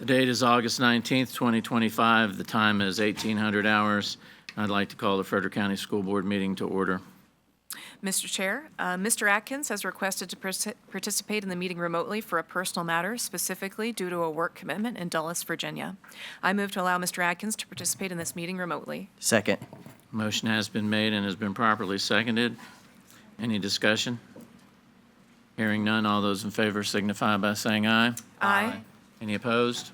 date is August 19th, 2025. The time is 1800 hours. I'd like to call the Frederick County School Board meeting to order. Mr. Chair, Mr. Atkins has requested to participate in the meeting remotely for a personal matter, specifically due to a work commitment in Dulles, Virginia. I move to allow Mr. Atkins to participate in this meeting remotely. Second. Motion has been made and has been properly seconded. Any discussion? Hearing none, all those in favor signify by saying aye. Aye. Any opposed?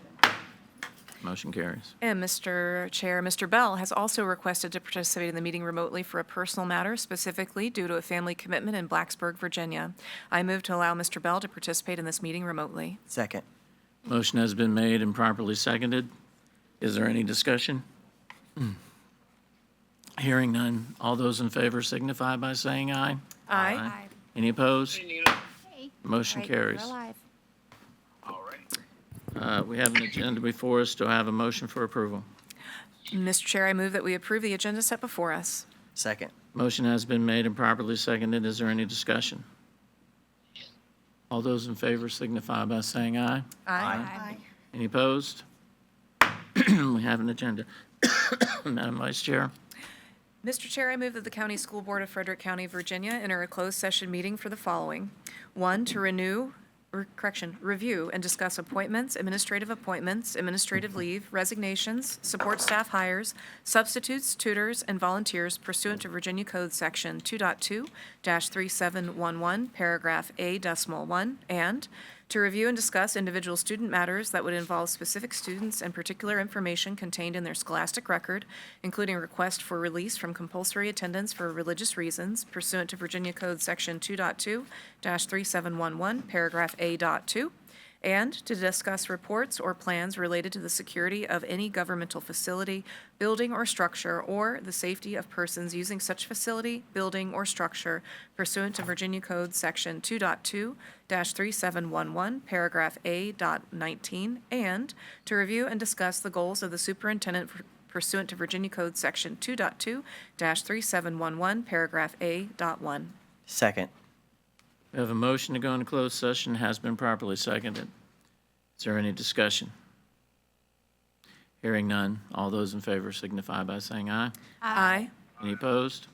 Motion carries. And Mr. Chair, Mr. Bell has also requested to participate in the meeting remotely for a personal matter, specifically due to a family commitment in Blacksburg, Virginia. I move to allow Mr. Bell to participate in this meeting remotely. Second. Motion has been made and properly seconded. Is there any discussion? Hearing none, all those in favor signify by saying aye. Aye. Any opposed? Hey. Motion Right, carries. we're alive. We have an agenda before us. Do I have a motion for approval? Mr. Chair, I move that we approve the agenda set before us. Second. Motion has been made and properly seconded. Is there any discussion? All those in favor signify by saying aye. Aye. Any opposed? We have an agenda. Madam Vice Chair. Mr. Chair, I move that the County School Board of Frederick County, Virginia enter a closed session meeting for the following. One, to review and discuss appointments, administrative leave, resignations, support staff hires, substitutes, tutors, and volunteers pursuant to Virginia Code Section 2.2-3711, paragraph A.1, and to review and discuss individual student matters that would involve specific students and particular information contained in their scholastic record, including request for release from compulsory attendance for religious reasons pursuant to Virginia Code Section 2.2-3711, paragraph A.2, and to discuss reports or plans related to the security of any governmental facility, building, or structure, or the safety of persons using such facility, building, or structure pursuant to Virginia Code Section 2.2-3711, paragraph A.19, and to review and discuss the goals of the superintendent pursuant to Virginia Code Section 2.2-3711, paragraph A.1. Second. We have a motion to go into closed session, has been properly seconded. Is there any discussion? Hearing none, all those in favor signify by saying aye. Aye. Any opposed?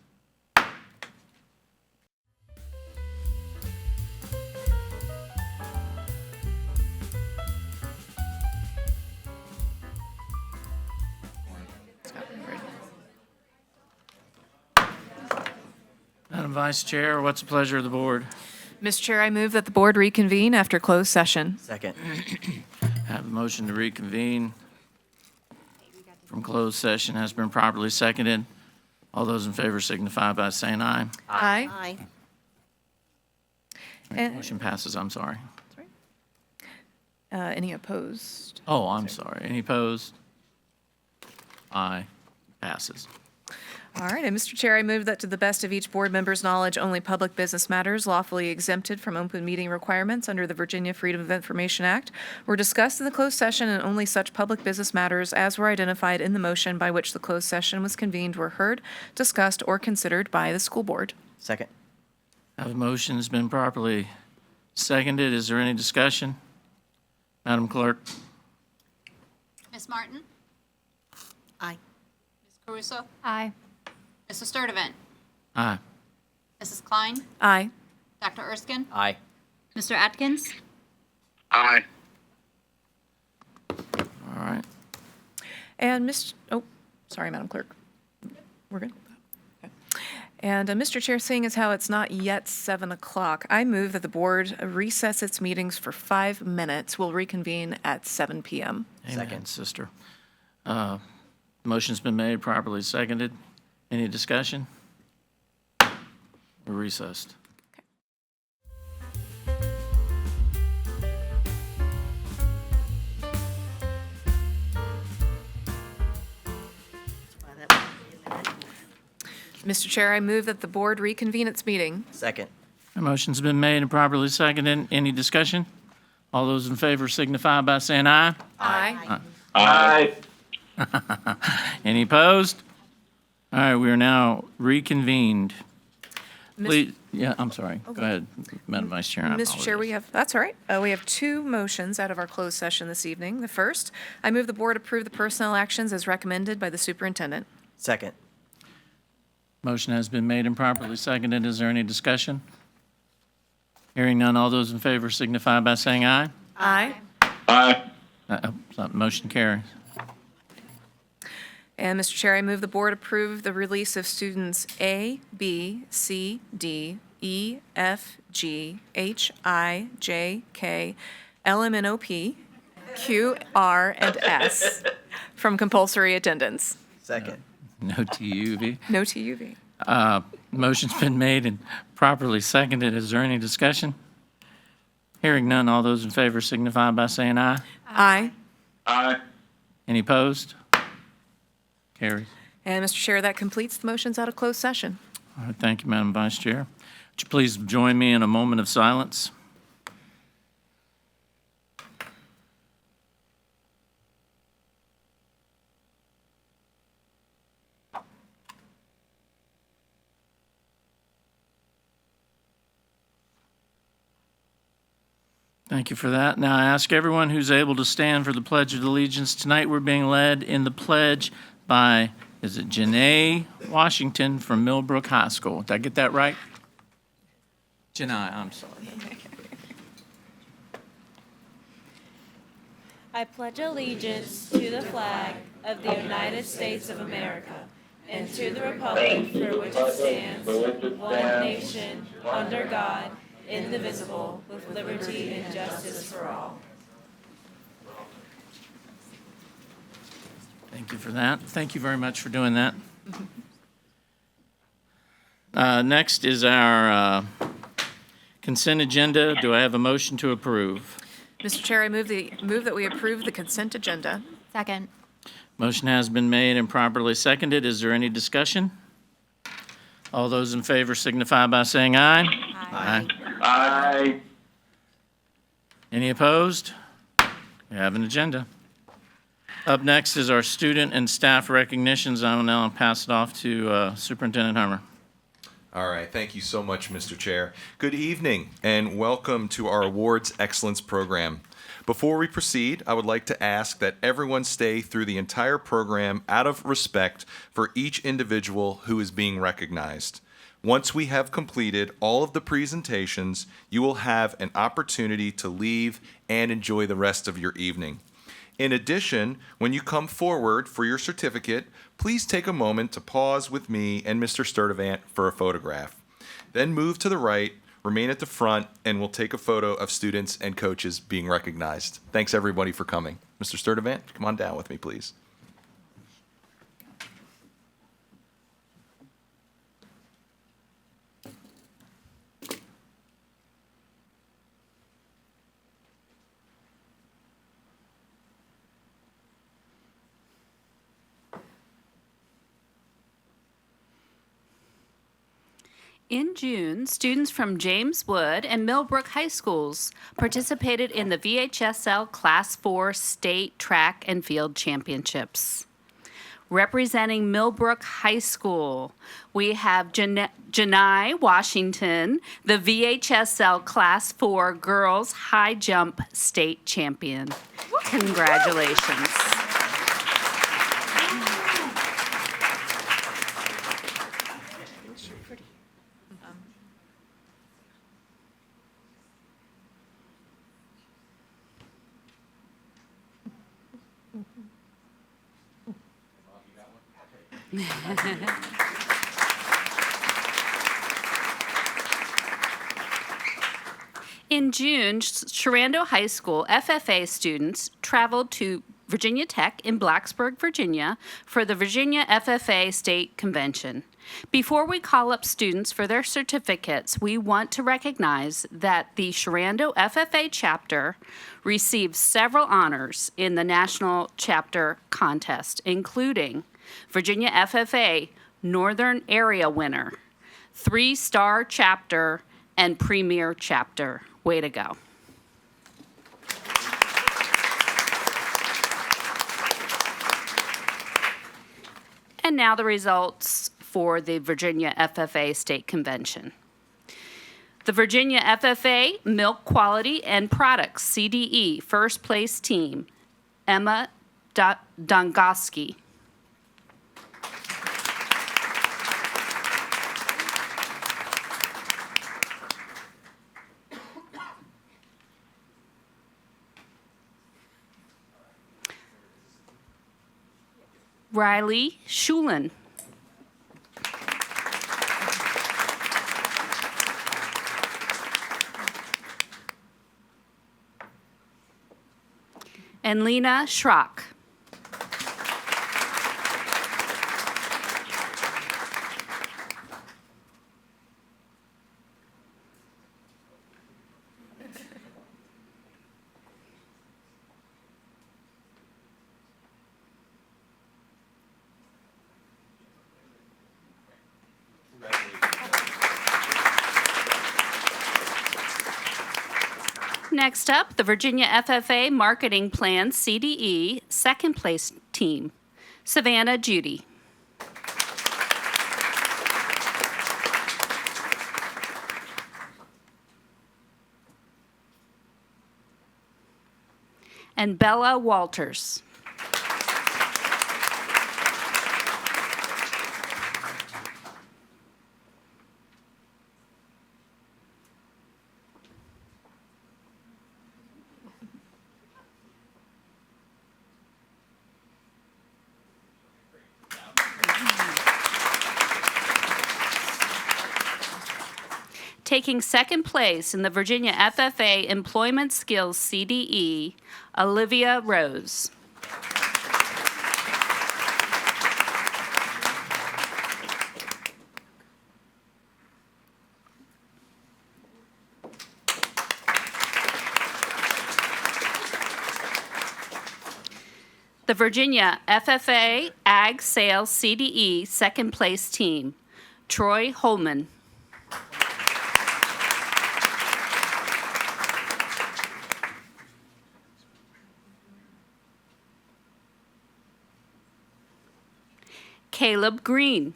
Madam Vice Chair, what's the pleasure of the board? Mr. Chair, I move that the board reconvene after closed session. Second. Have a motion to reconvene from closed session has been properly seconded. All those in favor signify by saying aye. Aye. And- Motion passes, I'm sorry. Any opposed? Oh, I'm sorry. Any opposed? Aye. Passes. All right, and Mr. Chair, I move that to the best of each board member's knowledge, only public business matters lawfully exempted from open meeting requirements under the Virginia Freedom of Information Act were discussed in the closed session, and only such public business matters as were identified in the motion by which the closed session was convened were heard, discussed, or considered by the school board. Second. Have a motion has been properly seconded. Is there any discussion? Madam Clerk? Ms. Martin? Aye. Ms. Caruso? Aye. Mr. Sturdivant? Aye. Mrs. Klein? Aye. Dr. Erskine? Aye. Mr. Atkins? All right. And sorry, Madam Clerk. We're good? Okay. And Mr. Chair, seeing as how it's not yet 7 o'clock, I move that the board recess its meetings for 5 minutes. We'll reconvene at 7 p.m. Amen, Second. sister. Motion's been made, properly seconded. Any discussion? We're recessed. Mr. Chair, I move that the board reconvene its meeting. Second. A motion's been made and properly seconded. Any discussion? All those in favor signify by saying aye. Aye. Aye. Any opposed? All right, we are now reconvened. Please, Yeah, I'm sorry. Go ahead, Madam Vice Chair. I Mr. Chair, apologize. that's all right. We have two motions out of our closed session this evening. The first, I move the board approve the personnel actions as recommended by the superintendent. Second. Motion has been made and properly seconded. Is there any discussion? Hearing none, all those in favor signify by saying aye. Aye. Motion carries. And Mr. Chair, I move the board approve the release of students A, B, C, D, E, F, G, H, I, J, K, L, M, N, O, P, Q, R, and S from compulsory attendance. Second. No TUV. No TUV. Motion's been made and properly seconded. Is there any discussion? Hearing none, all those in favor signify by saying aye. Aye. Any opposed? Carries. And Mr. Chair, that completes the motions out of closed session. All right, thank you, Madam Vice Chair. Would you please join me in a moment of silence? Thank you for that. Now I ask everyone who's able to stand for the Pledge of Allegiance. Tonight we're being led in the pledge by, is it Janae Washington from Millbrook High School? Did I get that right? Janae, I'm sorry. I pledge allegiance to the flag of the United States of America and to the republic for which it stands, one nation, under God, indivisible, with liberty and justice for all. Thank you for that. Thank you very much for doing that. Next is our consent agenda. Do I have a motion to approve? Mr. Chair, I move that we approve the consent agenda. Second. Motion has been made and properly seconded. Is there any discussion? All those in favor signify by saying aye. Aye. Aye. Any opposed? We have an agenda. Up next is our student and staff recognitions. I will now pass it off to Superintendent Hummer. All right, thank you so much, Mr. Chair. Good evening and welcome to our Awards Excellence Program. Before we proceed, I would like to ask that everyone stay through the entire program out of respect for each individual who is being recognized. Once we have completed all of the presentations, you will have an opportunity to leave and enjoy the rest of your evening. In addition, when you come forward for your certificate, please take a moment to pause with me and Mr. Sturdivant for a photograph. Then move to the right, remain at the front, and we'll take a photo of students and coaches being recognized. Thanks everybody for coming. Mr. Sturdivant, come on down with me, please. In June, students from James Wood and Millbrook High Schools participated in the VHSL Class 4 State Track and Field Championships. Representing Millbrook High School, we have Janai Washington, the VHSL Class 4 Girls High Jump State Champion. Congratulations. In June, Sharando High School FFA students traveled to Virginia Tech in Blacksburg, Virginia for the Virginia FFA State Convention. Before we call up students for their certificates, we want to recognize that the Sharando FFA chapter received several honors in the National Chapter Contest, including Virginia FFA Northern Area Winner, 3-star chapter, and Premier Chapter. Way to go. And now the results for the Virginia FFA State Convention. The Virginia FFA Milk Quality and Products CDE First Place Team, Emma Dongoski. Riley Schulen. And Lena Schrock. Next up, the Virginia FFA Marketing Plan CDE Second Place Team, Savannah Judy. And Bella Walters. Taking second place in the Virginia FFA Employment Skills CDE, Olivia Rose. The Virginia FFA Ag Sales CDE Second Place Team, Troy Holman. Caleb Green.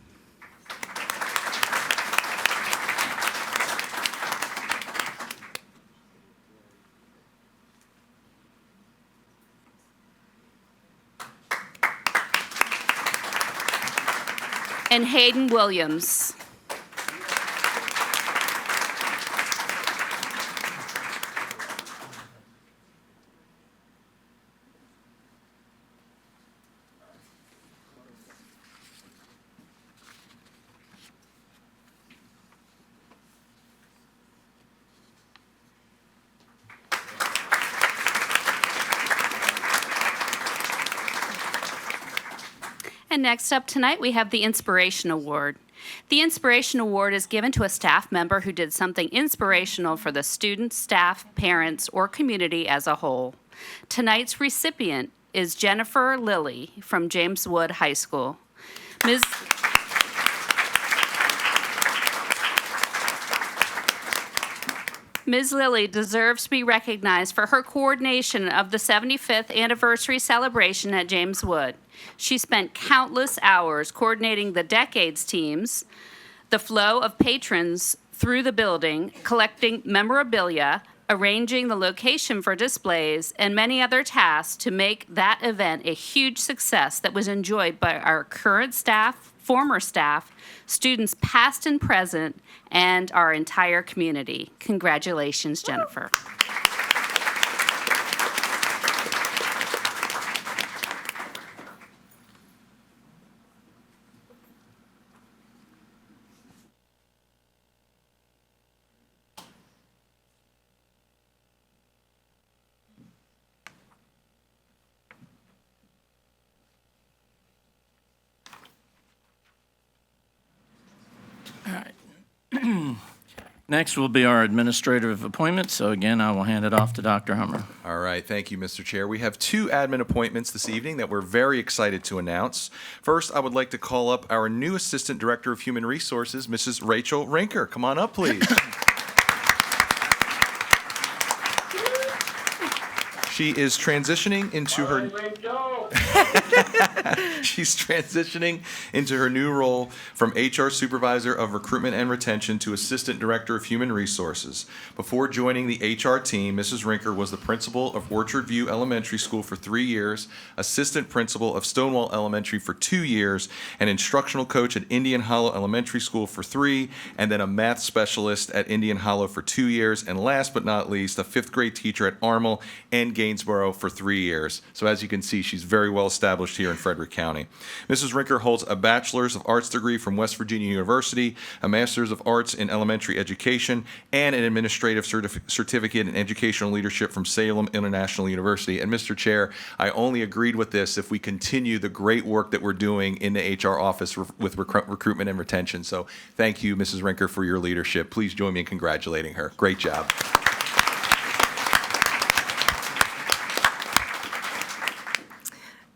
And Hayden Williams. And next up tonight, we have the Inspiration Award. The Inspiration Award is given to a staff member who did something inspirational for the students, staff, parents, or community as a whole. Tonight's recipient is Jennifer Lilly from James Wood High School. Ms. Lilly deserves to be recognized for her coordination of the 75th anniversary celebration at James Wood. She spent countless hours coordinating the decades teams, the flow of patrons through the building, collecting memorabilia, arranging the location for displays, and many other tasks to make that event a huge success that was enjoyed by our current staff, former staff, students past and present, and our entire community. Congratulations, Jennifer. Next will be our administrative appointments. So again, I will hand it off to Dr. Hummer. All right, thank you, Mr. Chair. We have two admin appointments this evening that we're very excited to announce. First, I would like to call up our new Assistant Director of Human Resources, Mrs. Rachel Rinker. Come on up, please. She is transitioning into her She's transitioning into her new role from HR Supervisor of Recruitment and Retention to Assistant Director of Human Resources. Before joining the HR team, Mrs. Rinker was the principal of Orchard View Elementary School for 3 years, assistant principal of Stonewall Elementary for 2 years, an instructional coach at Indian Hollow Elementary School for 3, and then a math specialist at Indian Hollow for 2 years, and last but not least, a 5th grade teacher at Armel and Gainsborough for 3 years. So as you can see, she's very well established here in Frederick County. Mrs. Rinker holds a Bachelor's of Arts degree from West Virginia University, a Master's of Arts in Elementary Education, and an administrative certificate in Educational Leadership from Salem International University. And Mr. Chair, I only agreed with this if we continue the great work that we're doing in the HR office with recruitment and retention. So thank you, Mrs. Rinker, for your leadership. Please join me in congratulating her. Great job.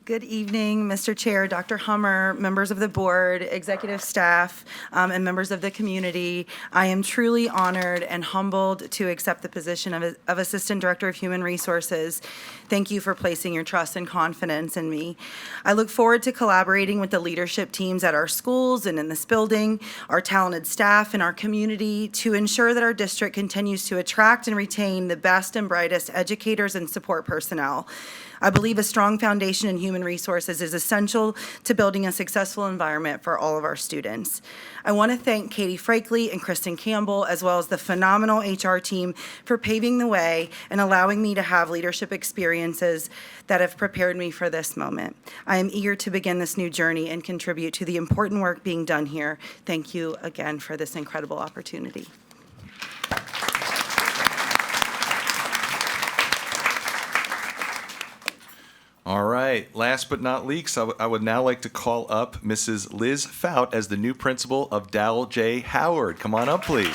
Good evening, Mr. Chair, Dr. Hummer, members of the board, executive staff, and members of the community. I am truly honored and humbled to accept the position of Assistant Director of Human Resources. Thank you for placing your trust and confidence in me. I look forward to collaborating with the leadership teams at our schools and in this building, our talented staff, and our community to ensure that our district continues to attract and retain the best and brightest educators and support personnel. I believe a strong foundation in human resources is essential to building a successful environment for all of our students. I want to thank Katie Frakely and Kristen Campbell, as well as the phenomenal HR team, for paving the way and allowing me to have leadership experiences that have prepared me for this moment. I am eager to begin this new journey and contribute to the important work being done here. Thank you again for this incredible opportunity. All right. Last but not least, I would now like to call up Mrs. Liz Fout as the new principal of Dowell J. Howard. Come on up, please.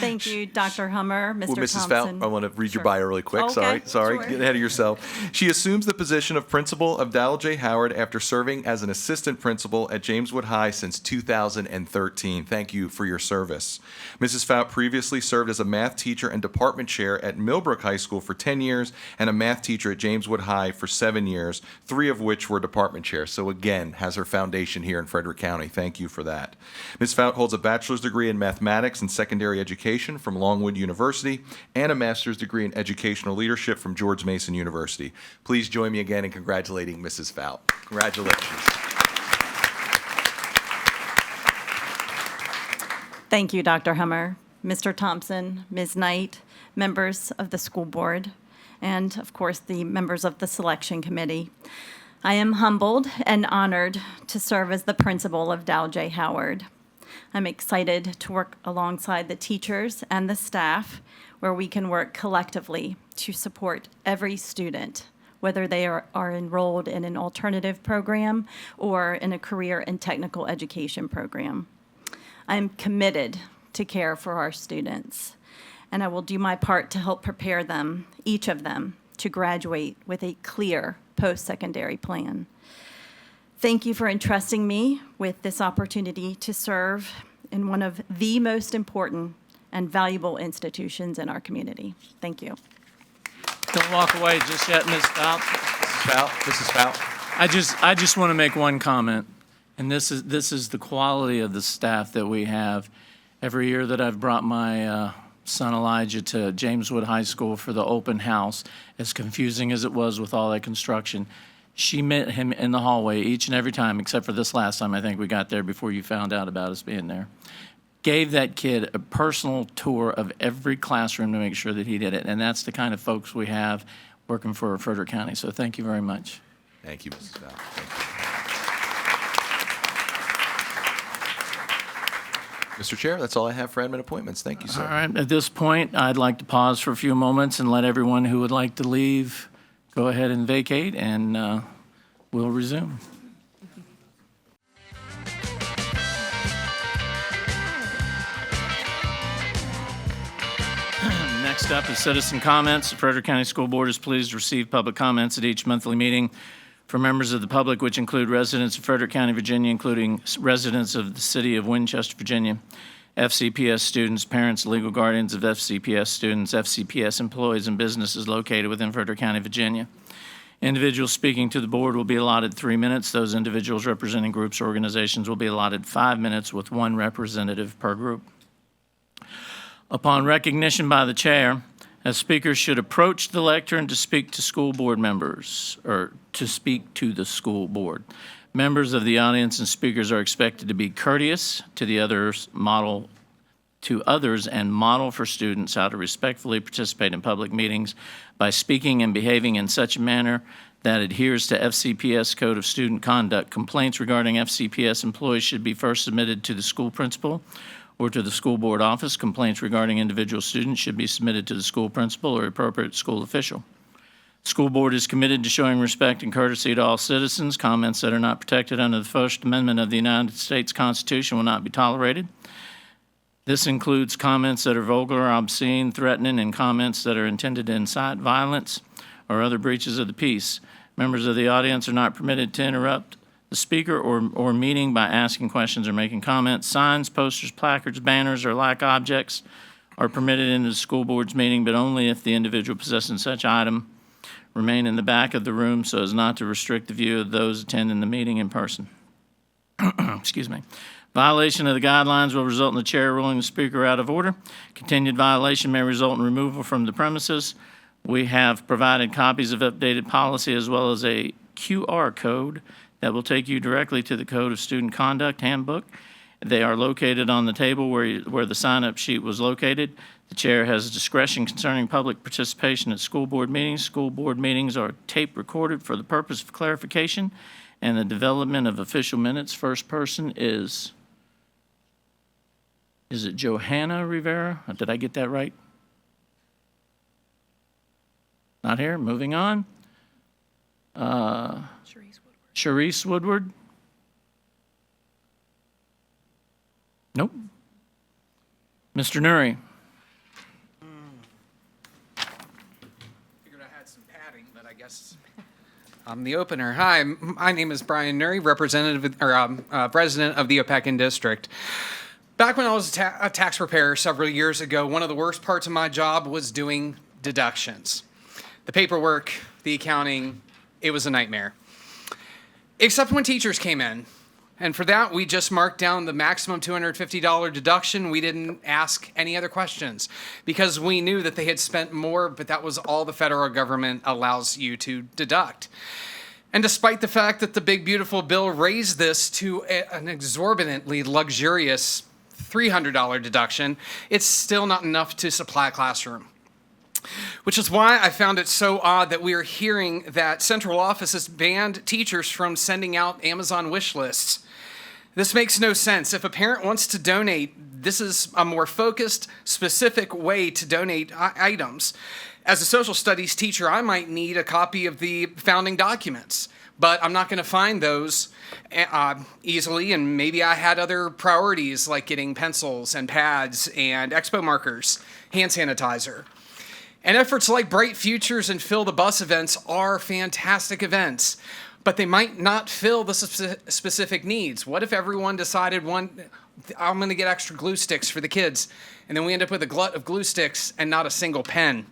Thank you, Dr. Hummer, Mr. Well, Mrs. Thompson. Fout, I want to read your Sure. bio really quick. Okay, Sorry, sure. get ahead of yourself. She assumes the position of principal of Dowell J. Howard after serving as an assistant principal at Jameswood High since 2013. Thank you for your service. Mrs. Fout previously served as a math teacher and department chair at Millbrook High School for 10 years and a math teacher at Jameswood High for 7 years, 3 of which were department chairs. So again, has her foundation here in Frederick County. Thank you for that. Ms. Fout holds a bachelor's degree in mathematics and secondary education from Longwood University and a master's degree in educational leadership from George Mason University. Please join me again in congratulating Mrs. Fout. Congratulations. Thank you, Dr. Hummer, Mr. Thompson, Ms. Knight, members of the school board, and of course, the members of the selection committee. I am humbled and honored to serve as the principal of Dowell J. Howard. I'm excited to work alongside the teachers and the staff where we can work collectively to support every student, whether they are enrolled in an alternative program or in a career and technical education program. I'm committed to care for our students, and I will do my part to help prepare them, each of them, to graduate with a clear post-secondary plan. Thank you for entrusting me with this opportunity to serve in one of the most important and valuable institutions in our community. Thank you. Don't walk away just yet, Ms. Fout. Mrs. Fout. I just want to make one comment, and this is the quality of the staff that we have. Every year that I've brought my son Elijah to Jameswood High School for the open house, as confusing as it was with all that construction, she met him in the hallway each and every time, except for this last time I think we got there before you found out about us being there. Gave that kid a personal tour of every classroom to make sure that he did it. And that's the kind of folks we have working for Frederick County. So thank you very much. Thank you, Mrs. Fout. Mr. Chair, that's all I have for admin appointments. Thank you, sir. All right, at this point, I'd like to pause for a few moments and let everyone who would like to leave go ahead and vacate, and we'll resume. Next up is citizen comments. The Frederick County School Board is pleased to receive public comments at each monthly meeting from members of the public, which include residents of Frederick County, Virginia, including residents of the city of Winchester, Virginia. FCPS students, parents, legal guardians of FCPS students, FCPS employees, and businesses located within Frederick County, Virginia. Individuals speaking to the board will be allotted 3 minutes. Those individuals representing groups or organizations will be allotted 5 minutes with one representative per group. Upon recognition by the chair, a speaker should approach the lectern to speak to school board members, or to speak to the school board. Members of the audience and speakers are expected to be courteous to the others, and model for students how to respectfully participate in public meetings by speaking and behaving in such a manner that adheres to FCPS Code of Student Conduct. Complaints regarding FCPS employees should be first submitted to the school principal or to the school board office. Complaints regarding individual students should be submitted to the school principal or appropriate school official. School board is committed to showing respect and courtesy to all citizens. Comments that are not protected under the First Amendment of the United States Constitution will not be tolerated. This includes comments that are vulgar, obscene, threatening, and comments that are intended to incite violence or other breaches of the peace. Members of the audience are not permitted to interrupt the speaker or meeting by asking questions or making comments. Signs, posters, placards, banners, or like objects are permitted in the school board's meeting, but only if the individual possessing such item remain in the back of the room so as not to restrict the view of those attending the meeting in person. Excuse me. Violation of the guidelines will result in the chair ruling the speaker out of order. Continued violation may result in removal from the premises. We have provided copies of updated policy as well as a QR code that will take you directly to the Code of Student Conduct Handbook. They are located on the table where the sign-up sheet was located. The chair has discretion concerning public participation at school board meetings. School board meetings are tape recorded for the purpose of clarification and the development of official minutes. First person is it Johanna Rivera? Did I get that right? Not here. Moving on. Sharice Woodward. Nope. Mr. Nuri. Figured I had some padding, but I guess I'm the opener. Hi, my name is Brian Nuri, president of the Opechan District. Back when I was a tax preparer several years ago, one of the worst parts of my job was doing deductions. The paperwork, the accounting, it was a nightmare. Except when teachers came in. And for that, we just marked down the maximum $250 deduction. We didn't ask any other questions because we knew that they had spent more, but that was all the federal government allows you to deduct. And despite the fact that the big, beautiful bill raised this to an exorbitantly luxurious $300 deduction, it's still not enough to supply a classroom. Which is why I found it so odd that we are hearing that central office has banned teachers from sending out Amazon wish lists. This makes no sense. If a parent wants to donate, this is a more focused, specific way to donate items. As a social studies teacher, I might need a copy of the founding documents, but I'm not going to find those easily, and maybe I had other priorities like getting pencils and pads and expo markers, hand sanitizer. And efforts like Bright Futures and Fill the Bus events are fantastic events, but they might not fill the specific needs. What if everyone decided, I'm going to get extra glue sticks for the kids, and then we end up with a glut of glue sticks and not a single pen?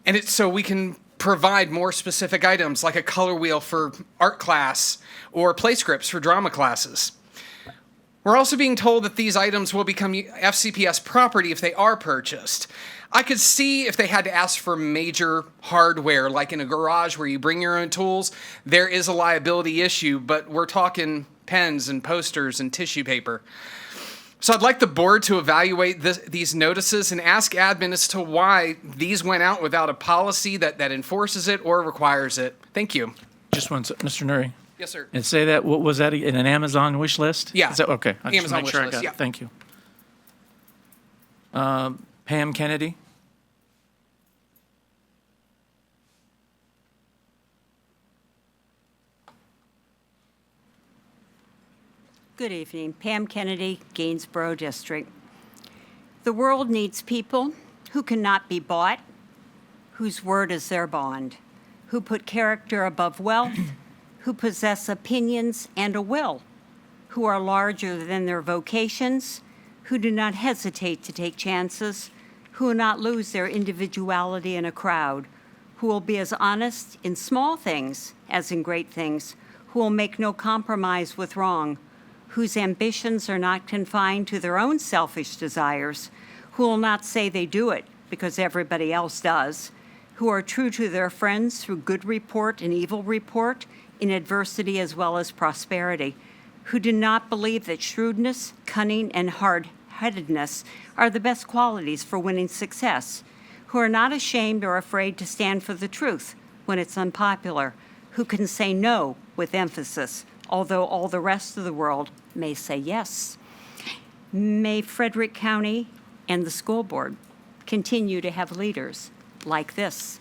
And it's so we can provide more specific items like a color wheel for art class or play scripts for drama classes. We're also being told that these items will become FCPS property if they are purchased. I could see if they had to ask for major hardware, like in a garage where you bring your own tools, there is a liability issue, but we're talking pens and posters and tissue paper. So I'd like the board to evaluate these notices and ask admin as to why these went out without a policy that enforces it or requires it. Thank you. Just one second, Mr. Nuri. Yes, sir. And say that, what was that, in an Amazon wish list? Yeah. Is that, okay. I just Amazon make sure I wish got list, it. Thank you. Pam Kennedy. Good evening. Pam Kennedy, Gainsborough District. The world needs people who cannot be bought, whose word is their bond, who put character above wealth, who possess opinions and a will, who are larger than their vocations, who do not hesitate to take chances, who will not lose their individuality in a crowd, who will be as honest in small things as in great things, who will make no compromise with wrong, whose ambitions are not confined to their own selfish desires, who will not say they do it because everybody else does, who are true to their friends through good report and evil report, in adversity as well as prosperity, who do not believe that shrewdness, cunning, and hard-headedness are the best qualities for winning success, who are not ashamed or afraid to stand for the truth when it's unpopular, who can say no with emphasis, although all the rest of the world may say yes. May Frederick County and the school board continue to have leaders like this.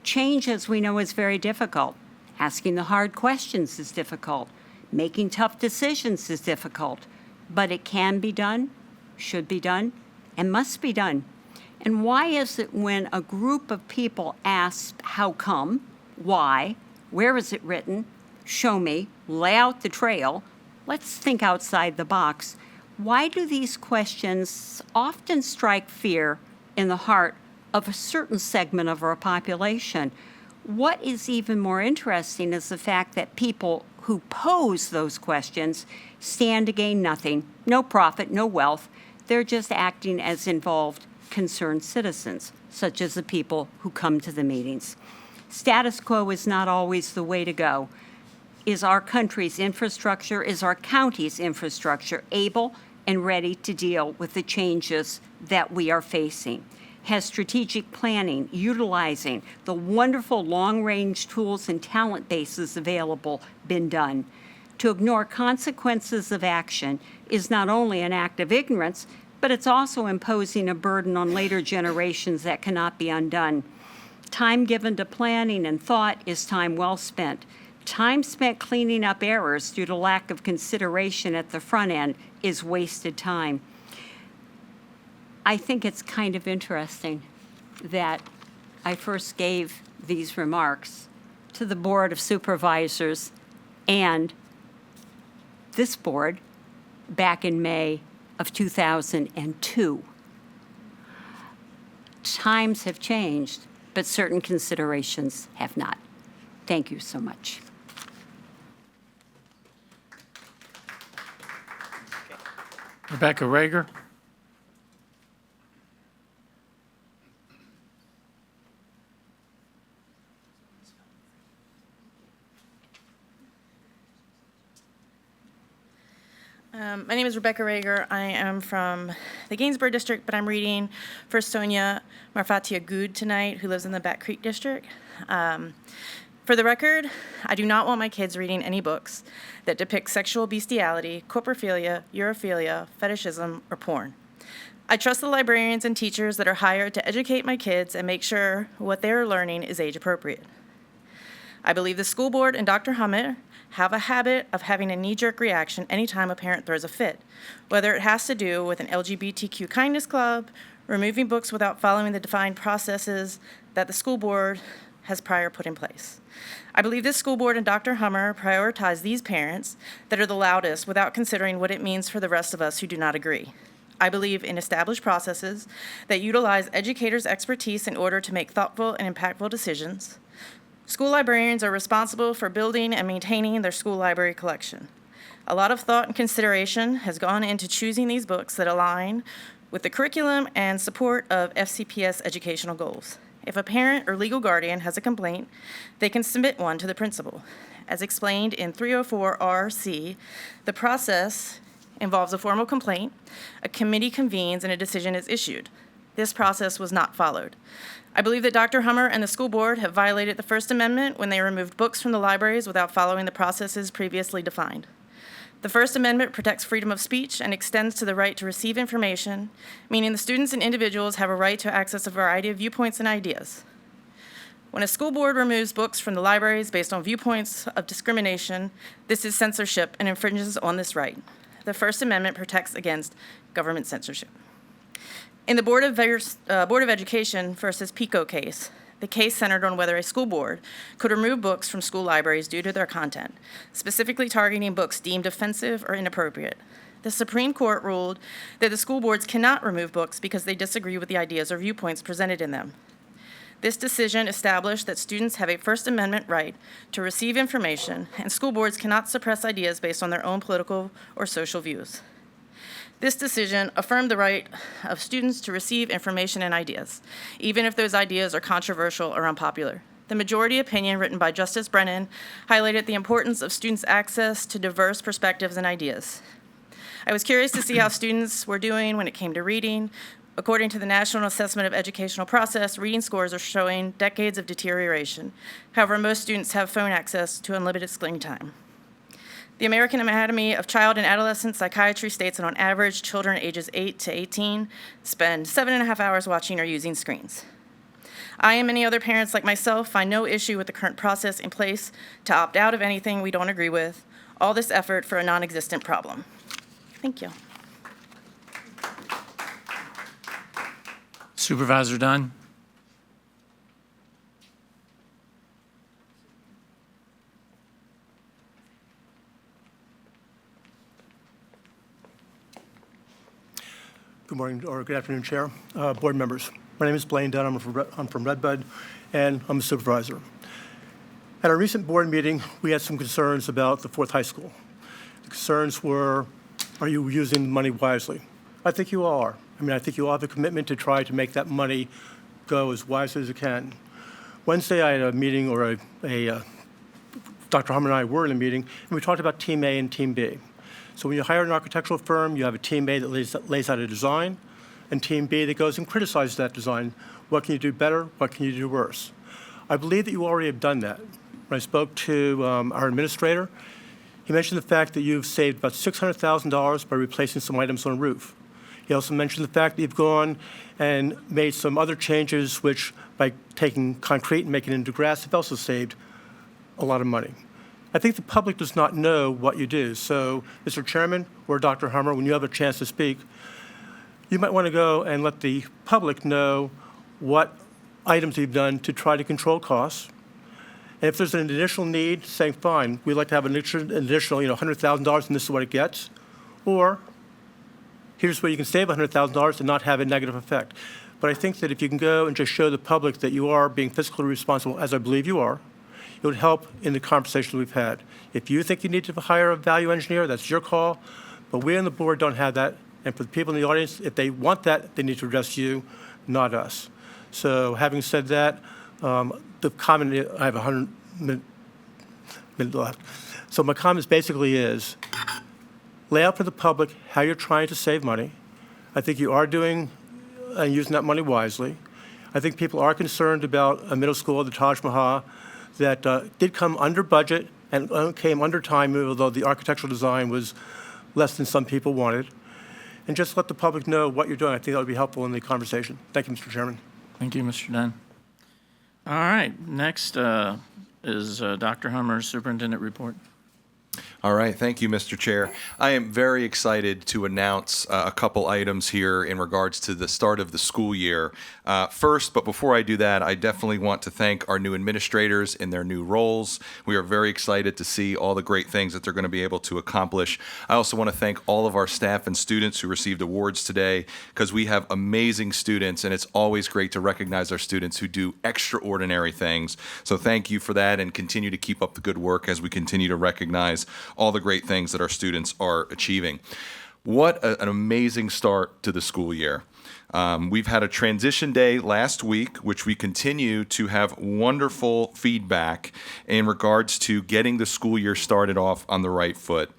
Change, as we know, is very difficult. Asking the hard questions is difficult. Making tough decisions is difficult. But it can be done, should be done, and must be done. And why is it when a group of people asks, how come, why, where is it written, show me, lay out the trail, let's think outside the box, why do these questions often strike fear in the heart of a certain segment of our population? What is even more interesting is the fact that people who pose those questions stand to gain nothing, no profit, no wealth. They're just acting as involved, concerned citizens, such as the people who come to the meetings. Status quo is not always the way to go. Is our country's infrastructure, is our county's infrastructure able and ready to deal with the changes that we are facing? Has strategic planning, utilizing the wonderful long-range tools and talent bases available, been done? To ignore consequences of action is not only an act of ignorance, but it's also imposing a burden on later generations that cannot be undone. Time given to planning and thought is time well spent. Time spent cleaning up errors due to lack of consideration at the front end is wasted time. I think it's kind of interesting that I first gave these remarks to the Board of Supervisors and this board back in May of 2002. Times have changed, but certain considerations have not. Thank you so much. Rebecca Rager. My name is Rebecca Rager. I am from the Gainsborough district, but I'm reading for Sonia Marfatia Good tonight, who lives in the Back Creek district. For the record, I do not want my kids reading any books that depict sexual bestiality, coprophilia, urophilia, fetishism, or porn. I trust the librarians and teachers that are hired to educate my kids and make sure what they are learning is age appropriate. I believe the school board and Dr. Hummer have a habit of having a knee-jerk reaction anytime a parent throws a fit, whether it has to do with an LGBTQ kindness club, removing books without following the defined processes that the school board has prior put in place. I believe this school board and Dr. Hummer prioritize these parents that are the loudest without considering what it means for the rest of us who do not agree. I believe in established processes that utilize educators' expertise in order to make thoughtful and impactful decisions. School librarians are responsible for building and maintaining their school library collection. A lot of thought and consideration has gone into choosing these books that align with the curriculum and support of FCPS educational goals. If a parent or legal guardian has a complaint, they can submit one to the principal. As explained in 304 RC, the process involves a formal complaint, a committee convenes, and a decision is issued. This process was not followed. I believe that Dr. Hummer and the school board have violated the First Amendment when they removed books from the libraries without following the processes previously defined. The First Amendment protects freedom of speech and extends to the right to receive information, meaning the students and individuals have a right to access a variety of viewpoints and ideas. When a school board removes books from the libraries based on viewpoints of discrimination, this is censorship and infringes on this right. The First Amendment protects against government censorship. In the Board of Education versus PICO case, the case centered on whether a school board could remove books from school libraries due to their content, specifically targeting books deemed offensive or inappropriate. the Supreme Court ruled that the school boards cannot remove books because they disagree with the ideas or viewpoints presented in them. This decision established that students have a First Amendment right to receive information, and school boards cannot suppress ideas based on their own political or social views. This decision affirmed the right of students to receive information and ideas, even if those ideas are controversial or unpopular. The majority opinion written by Justice Brennan highlighted the importance of students' access to diverse perspectives and ideas. I was curious to see how students were doing when it came to reading. According to the National Assessment of Educational Process, reading scores are showing decades of deterioration. However, most students have phone access to unlimited screen time. The American Academy of Child and Adolescent Psychiatry states that on average, children ages 8 to 18 spend 7.5 hours watching or using screens. I and many other parents like myself find no issue with the current process in place to opt out of anything we don't agree with. All this effort for a non-existent problem. Thank you. Supervisor Dunn. Good morning, or good afternoon, Chair, board members. My name is Blaine Dunn. I'm from Redbud, and I'm a supervisor. At our recent board meeting, we had some concerns about the Fourth High School. The concerns were, are you using money wisely? I think you all are. I mean, I think you all have a commitment to try to make that money go as wisely as it can. Wednesday, I had a meeting, or Dr. Hummer and I were in a meeting, and we talked about Team A and Team B. So when you hire an architectural firm, you have a Team A that lays out a design, and Team B that goes and criticizes that design. What can you do better? What can you do worse? I believe that you already have done that. When I spoke to our administrator, he mentioned the fact that you've saved about $600,000 by replacing some items on the roof. He also mentioned the fact that you've gone and made some other changes, which by taking concrete and making it into grass, have also saved a lot of money. I think the public does not know what you do. So, Mr. Chairman or Dr. Hummer, when you have a chance to speak, you might want to go and let the public know what items you've done to try to control costs. And if there's an additional need, saying, fine, we'd like to have an additional $100,000 and this is what it gets. Or here's where you can save $100,000 and not have a negative effect. But I think that if you can go and just show the public that you are being fiscally responsible, as I believe you are, it would help in the conversation we've had. If you think you need to hire a value engineer, that's your call. But we on the board don't have that. And for the people in the audience, if they want that, they need to address you, not us. So having said that, the comment, I have 100 minutes left. So my comment basically is, lay out for the public how you're trying to save money. I think you are doing and using that money wisely. I think people are concerned about a middle school, the Taj Mahal, that did come under budget and came under time, although the architectural design was less than some people wanted. And just let the public know what you're doing. I think that would be helpful in the conversation. Thank you, Mr. Chairman. Thank you, Mr. Dunn. All right, next is Dr. Hummer's superintendent report. All right. Thank you, Mr. Chair. I am very excited to announce a couple items here in regards to the start of the school year. First, but before I do that, I definitely want to thank our new administrators in their new roles. We are very excited to see all the great things that they're going to be able to accomplish. I also want to thank all of our staff and students who received awards today, because we have amazing students, and it's always great to recognize our students who do extraordinary things. So thank you for that, and continue to keep up the good work as we continue to recognize all the great things that our students are achieving. What an amazing start to the school year. We've had a transition day last week, which we continue to have wonderful feedback in regards to getting the school year started off on the right foot.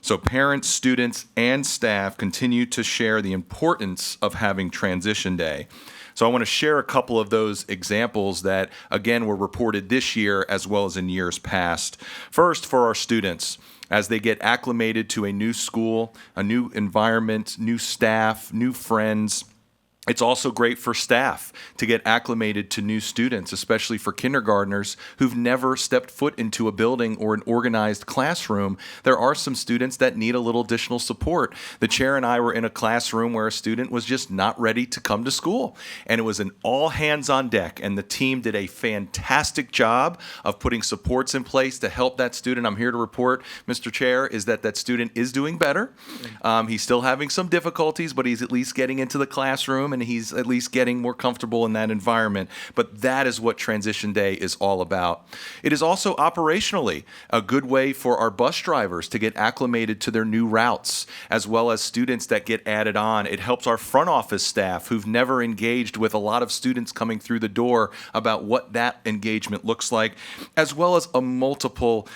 So parents, students, and staff continue to share the importance of having transition day. So I want to share a couple of those examples that, again, were reported this year as well as in years past. First, for our students, as they get acclimated to a new school, a new environment, new staff, new friends, It's also great for staff to get acclimated to new students, especially for kindergartners who've never stepped foot into a building or an organized classroom. There are some students that need a little additional support. The chair and I were in a classroom where a student was just not ready to come to school, and it was an all hands on deck, and the team did a fantastic job of putting supports in place to help that student. I'm here to report, Mr. Chair, is that student is doing better. He's still having some difficulties, but he's at least getting into the classroom, and he's at least getting more comfortable in that environment. But that is what Transition Day is all about. It is also operationally a good way for our bus drivers to get acclimated to their new routes, as well as students that get added on. It helps our front office staff who've never engaged with a lot of students coming through the door about what that engagement looks like, as well as a multiple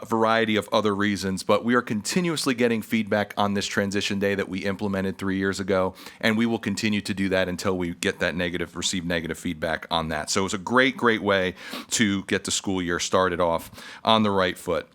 variety of other reasons. But we are continuously getting feedback on this Transition Day that we implemented 3 years ago, and we will continue to do that until we get that receive negative feedback on that. So it was a great way to get the school year started off on the right foot.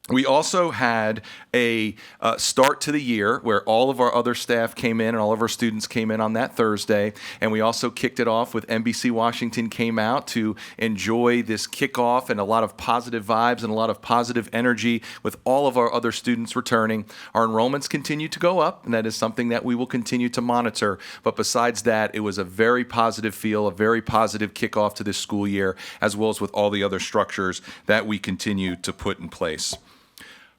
We also had a start to the year where all of our other staff came in and all of our students came in on that Thursday. And we also kicked it off with NBC Washington came out to enjoy this kickoff and a lot of positive vibes and a lot of positive energy with all of our other students returning. Our enrollments continue to go up, and that is something that we will continue to monitor. But besides that, it was a very positive feel, a very positive kickoff to this school year, as well as with all the other structures that we continue to put in place.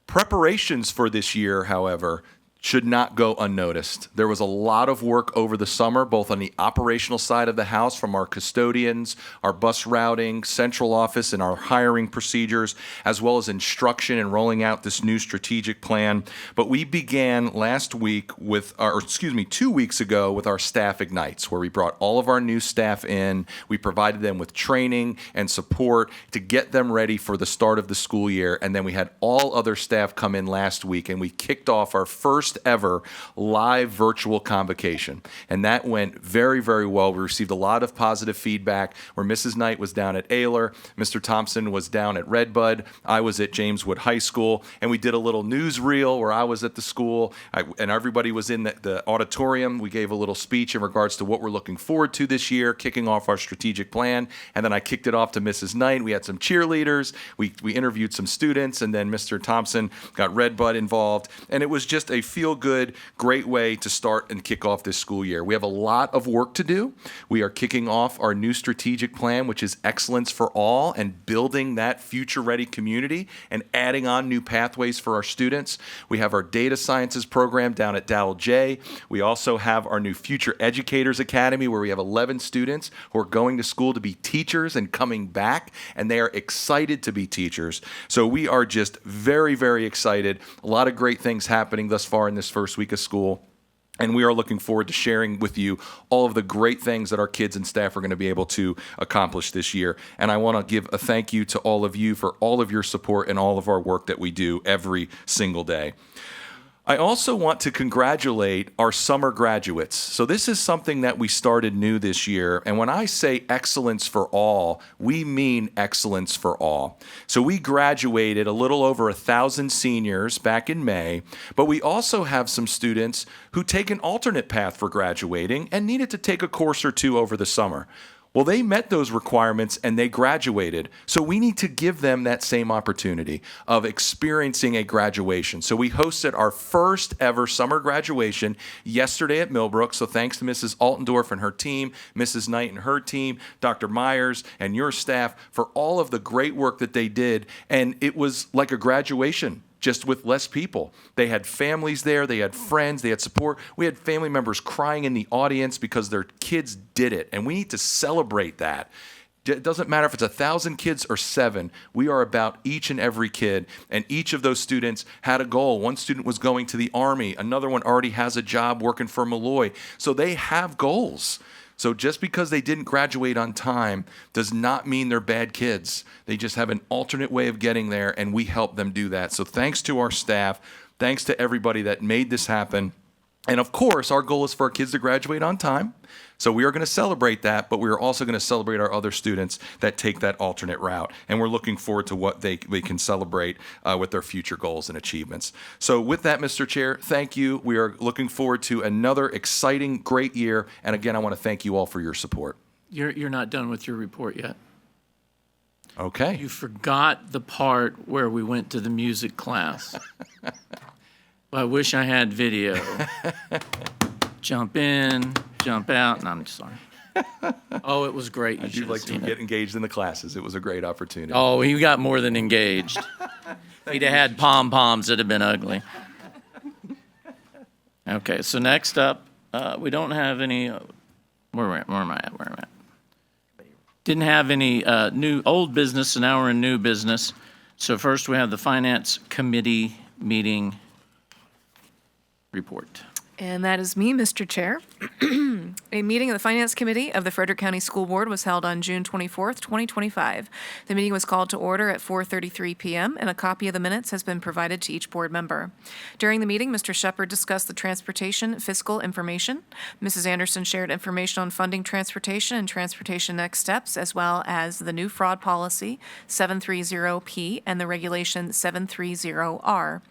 Preparations for this year, however, should not go unnoticed. There was a lot of work over the summer, both on the operational side of the house from our custodians, our bus routing, central office, and our hiring procedures, as well as instruction and rolling out this new strategic plan. But we began 2 weeks ago with our Staff Ignites, where we brought all of our new staff in. We provided them with training and support to get them ready for the start of the school year. And then we had all other staff come in last week, and we kicked off our first ever live virtual convocation. And that went very, very well. We received a lot of positive feedback where Mrs. Knight was down at Ayler, Mr. Thompson was down at Redbud, I was at James Wood High School, and we did a little newsreel where I was at the school, and everybody was in the auditorium. We gave a little speech in regards to what we're looking forward to this year, kicking off our strategic plan, and then I kicked it off to Mrs. Knight. We had some cheerleaders, we interviewed some students, and then Mr. Thompson got Redbud involved, and it was just a feel-good, great way to start and kick off this school year. We have a lot of work to do. We are kicking off our new strategic plan, which is excellence for all, and building that future-ready community and adding on new pathways for our students. We have our data sciences program down at Dowell J. We also have our new Future Educators Academy, where we have 11 students who are going to school to be teachers and coming back, and they are excited to be teachers. So we are just very, very excited. A lot of great things happening thus far in this first week of school. And we are looking forward to sharing with you all of the great things that our kids and staff are going to be able to accomplish this year. And I want to give a thank you to all of you for all of your support and all of our work that we do every single day. I also want to congratulate our summer graduates. So this is something that we started new this year. And when I say excellence for all, we mean excellence for all. So we graduated a little over 1,000 seniors back in May, but we also have some students who take an alternate path for graduating and needed to take a course or two over the summer. Well, they met those requirements and they graduated. So we need to give them that same opportunity of experiencing a graduation. So we hosted our first ever summer graduation yesterday at Millbrook. So thanks to Mrs. Altendorf and her team, Mrs. Knight and her team, Dr. Myers and your staff for all of the great work that they did. And it was like a graduation, just with less people. They had families there, they had friends, they had support. We had family members crying in the audience because their kids did it, and we need to celebrate that. It doesn't matter if it's 1,000 kids or 7. We are about each and every kid, and each of those students had a goal. One student was going to the Army. Another one already has a job working for Malloy. So they have goals. So just because they didn't graduate on time does not mean they're bad kids. They just have an alternate way of getting there, and we help them do that. So thanks to our staff, thanks to everybody that made this happen. And of course, our goal is for our kids to graduate on time. So we are going to celebrate that, but we are also going to celebrate our other students that take that alternate route. And we're looking forward to what they can celebrate with their future goals and achievements. So with that, Mr. Chair, thank you. We are looking forward to another exciting, great year. And again, I want to thank you all for your support. You're not done with your report yet. Okay. You forgot the part where we went to the music class. Well, I wish I had video. Jump in, jump out. No, I'm sorry. Oh, it was great. You I'd should like have to seen get it. engaged in the classes. It was a great opportunity. Oh, he got more than engaged. He'd have had pom-poms that have been ugly. Okay, so next up, we don't have any, where am I at? Didn't have any old business, so now we're in new business. So first we have the Finance Committee meeting report. And that is me, Mr. Chair. A meeting of the Finance Committee of the Frederick County School Board was held on June 24th, 2025. The meeting was called to order at 4:33 p.m., and a copy of the minutes has been provided to each board member. During the meeting, Mr. Shepard discussed the transportation fiscal information. Mrs. Anderson shared information on funding transportation and transportation next steps, as well as the new fraud policy 730P and the regulation 730R.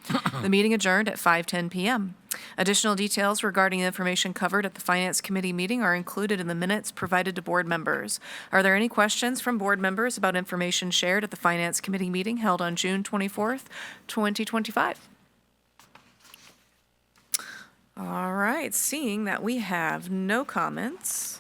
The meeting adjourned at 5:10 p.m. Additional details regarding the information covered at the Finance Committee meeting are included in the minutes provided to board members. Are there any questions from board members about information shared at the Finance Committee meeting held on June 24th, 2025? All right, seeing that we have no comments.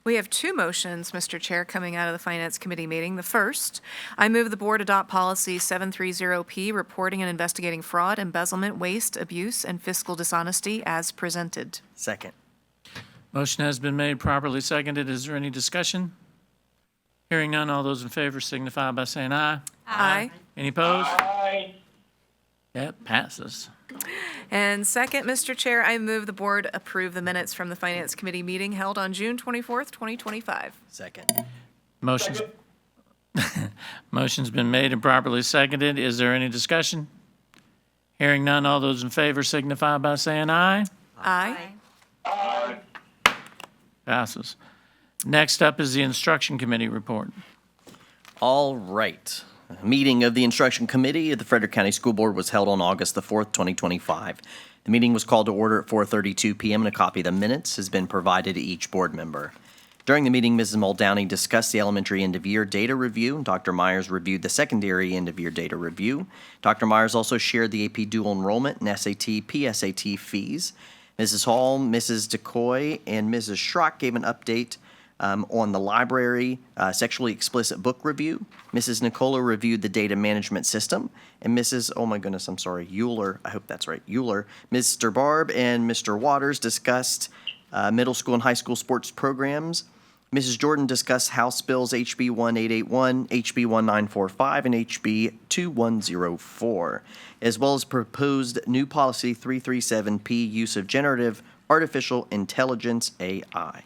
We have two motions, Mr. Chair, coming out of the Finance Committee meeting. The first, I move the board adopt policy 730P, reporting and investigating fraud, embezzlement, waste, abuse, and fiscal dishonesty as presented. Second. Motion has been made, properly seconded. Is there any discussion? Hearing none, all those in favor signify by saying aye. Aye. Any opposed? Aye. That passes. And second, Mr. Chair, I move the board approve the minutes from the Finance Committee meeting held on June 24th, 2025. Second. Motion's Motion's been made and properly seconded. Is there any discussion? Hearing none, all those in favor signify by saying aye. Aye. Passes. Next up is the Instruction Committee report. All right. A meeting of the Instruction Committee of the Frederick County School Board was held on August the 4th, 2025. The meeting was called to order at 4:32 p.m. and a copy of the minutes has been provided to each board member. During the meeting, Mrs. Muldowney discussed the elementary end-of-year data review. Dr. Myers reviewed the secondary end-of-year data review. Dr. Myers also shared the AP dual enrollment and SAT, PSAT fees. Mrs. Hall, Mrs. DeCoy, and Mrs. Schrock gave an update on the library sexually explicit book review. Mrs. Nicola reviewed the data management system. And Mrs. Euler, I hope that's right, Euler, Mr. Barb and Mr. Waters discussed middle school and high school sports programs. Mrs. Jordan discussed House Bills HB 1881, HB 1945, and HB 2104, as well as proposed new policy 337P, use of generative artificial intelligence, AI.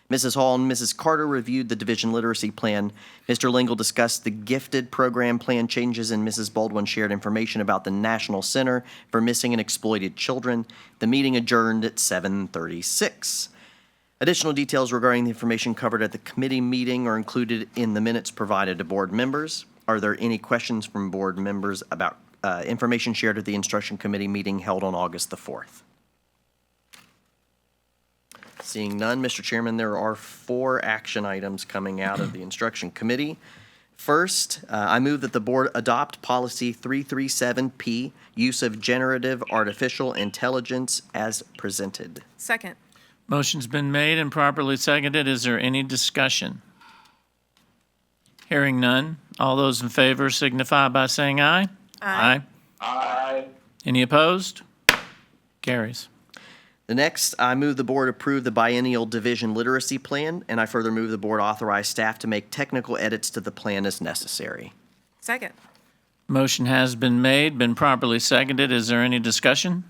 Mrs. Hall and Mrs. Carter reviewed the division literacy plan. Mr. Lingle discussed the gifted program plan changes, and Mrs. Baldwin shared information about the National Center for Missing and Exploited Children. The meeting adjourned at 7:36. Additional details regarding the information covered at the committee meeting are included in the minutes provided to board members. Are there any questions from board members about information shared at the Instruction Committee meeting held on August the 4th? Seeing none, Mr. Chairman, there are 4 action items coming out of the Instruction Committee. First, I move that the board adopt policy 337P, use of generative artificial intelligence as presented. Second. Motion's been made and properly seconded. Is there any discussion? Hearing none, all those in favor signify by saying aye. Aye. Aye. Any opposed? Carries. The next, I move the board approve the biennial division literacy plan, and I further move the board authorize staff to make technical edits to the plan as necessary. Second. Motion has been made, been properly seconded. Is there any discussion?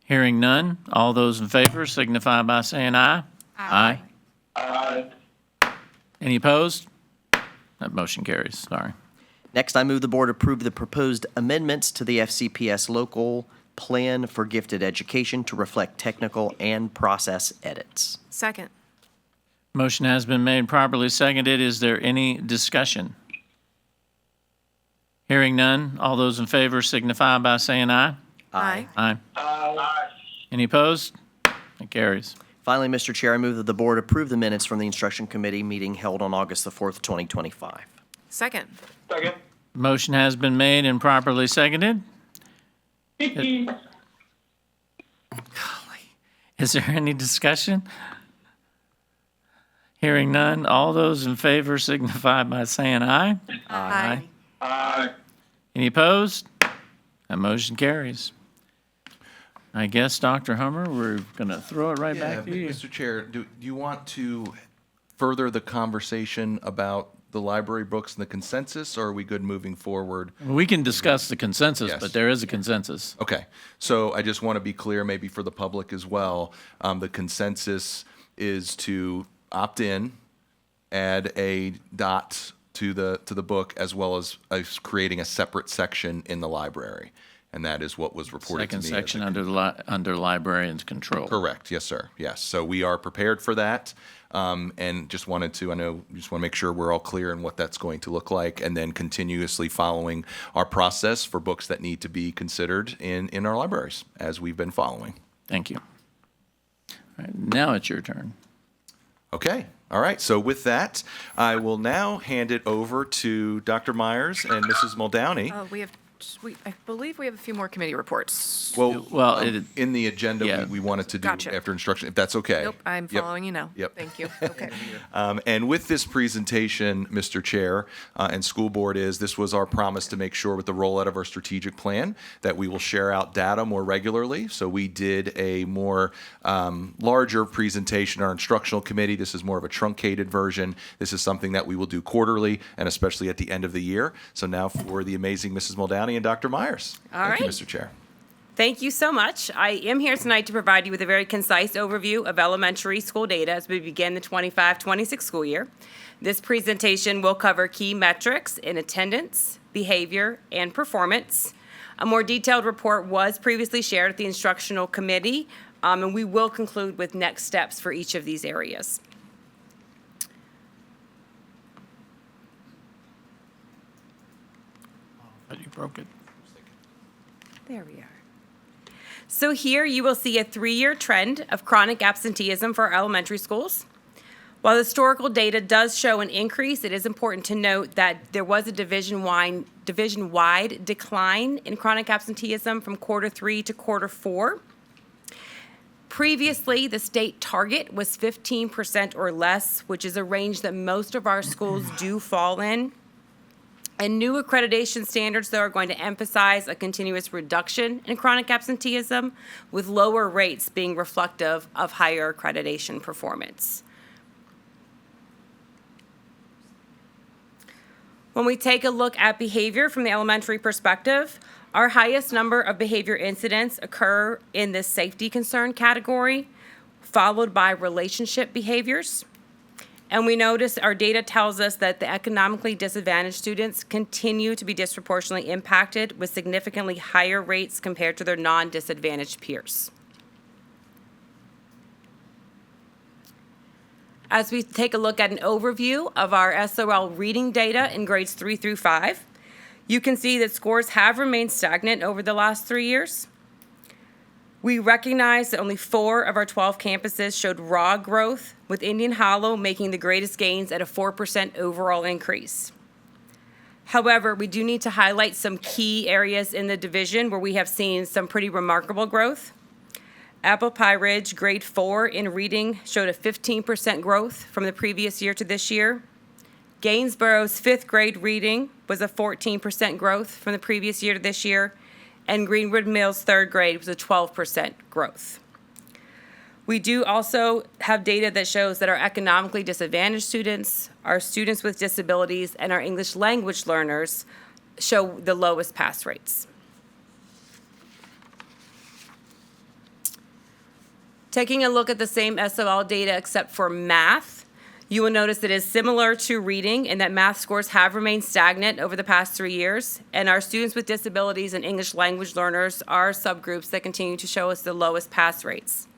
Hearing none, all those in favor signify by saying aye. Aye. Aye. Any opposed? That motion carries, sorry. Next, I move the board approve the proposed amendments to the FCPS local Plan for Gifted Education to reflect technical and process edits. Second. Motion has been made, properly seconded. Is there any discussion? Hearing none, all those in favor signify by saying aye. Aye. Aye. Any opposed? It carries. Finally, Mr. Chair, I move that the board approve the minutes from the Instruction Committee meeting held on August the 4th, 2025. Second. Motion has been made and properly seconded. Is there any discussion? Hearing none, all those in favor signify by saying aye. Aye. Any opposed? That motion carries. I guess, Dr. Hummer, we're going to throw it right back to you. Mr. Chair, do you want to further the conversation about the library books and the consensus, or are we good moving forward? We can discuss the consensus, Yes. but there is a consensus. Okay, so I just want to be clear, maybe for the public as well, the consensus is to opt in, add a dot to the book, as well as creating a separate section in the library. And that is what was reported to me. Second as section a under librarian's control. Correct, yes, sir, yes. So we are prepared for that, and just wanted to, make sure we're all clear on what that's going to look like, and then continuously following our process for books that need to be considered in our libraries, as we've been following. Thank you. All right, now it's your turn. Okay, all right, so with that, I will now hand it over to Dr. Myers and Mrs. Muldowney. I believe we have a few more committee reports. Well, in the agenda, yeah. we wanted to do Gotcha. after instruction, if that's okay. Nope, I'm Yep. following you now. Yep. Thank you. Okay. And with this presentation, Mr. Chair and School Board, this was our promise to make sure with the rollout of our strategic plan that we will share out data more regularly. So we did a more larger presentation, our instructional committee. This is more of a truncated version. This is something that we will do quarterly and especially at the end of the year. So now for the amazing Mrs. Muldowney and Dr. Myers. All Thank you, right. Mr. Chair. Thank you so much. I am here tonight to provide you with a very concise overview of elementary school data as we begin the 25-26 school year. This presentation will cover key metrics in attendance, behavior, and performance. A more detailed report was previously shared at the instructional committee, and we will conclude with next steps for each of these areas. But you broke it. There we are. So here you will see a 3-year trend of chronic absenteeism for our elementary schools. While historical data does show an increase, it is important to note that there was a division-wide decline in chronic absenteeism from Q3 to Q4. Previously, the state target was 15% or less, which is a range that most of our schools do fall in. And new accreditation standards, though, are going to emphasize a continuous reduction in chronic absenteeism, with lower rates being reflective of higher accreditation performance. When we take a look at behavior from the elementary perspective, our highest number of behavior incidents occur in the safety concern category, followed by relationship behaviors. And we notice our data tells us that the economically disadvantaged students continue to be disproportionately impacted with significantly higher rates compared to their non-disadvantaged peers. As we take a look at an overview of our SOL reading data in grades 3 through 5, you can see that scores have remained stagnant over the last 3 years. We recognize that only 4 of our 12 campuses showed raw growth, with Indian Hollow making the greatest gains at a 4% overall increase. However, we do need to highlight some key areas in the division where we have seen some pretty remarkable growth. Apple Pie Ridge, grade 4 in reading, showed a 15% growth from the previous year to this year. Gainsborough's 5th grade reading was a 14% growth from the previous year to this year. And Greenwood Mills' 3rd grade was a 12% growth. We do also have data that shows that our economically disadvantaged students, our students with disabilities, and our English language learners show the lowest pass rates. Taking a look at the same SOL data except for math, You will notice it is similar to reading in that math scores have remained stagnant over the past 3 years, and our students with disabilities and English language learners are subgroups that continue to show us the lowest pass rates.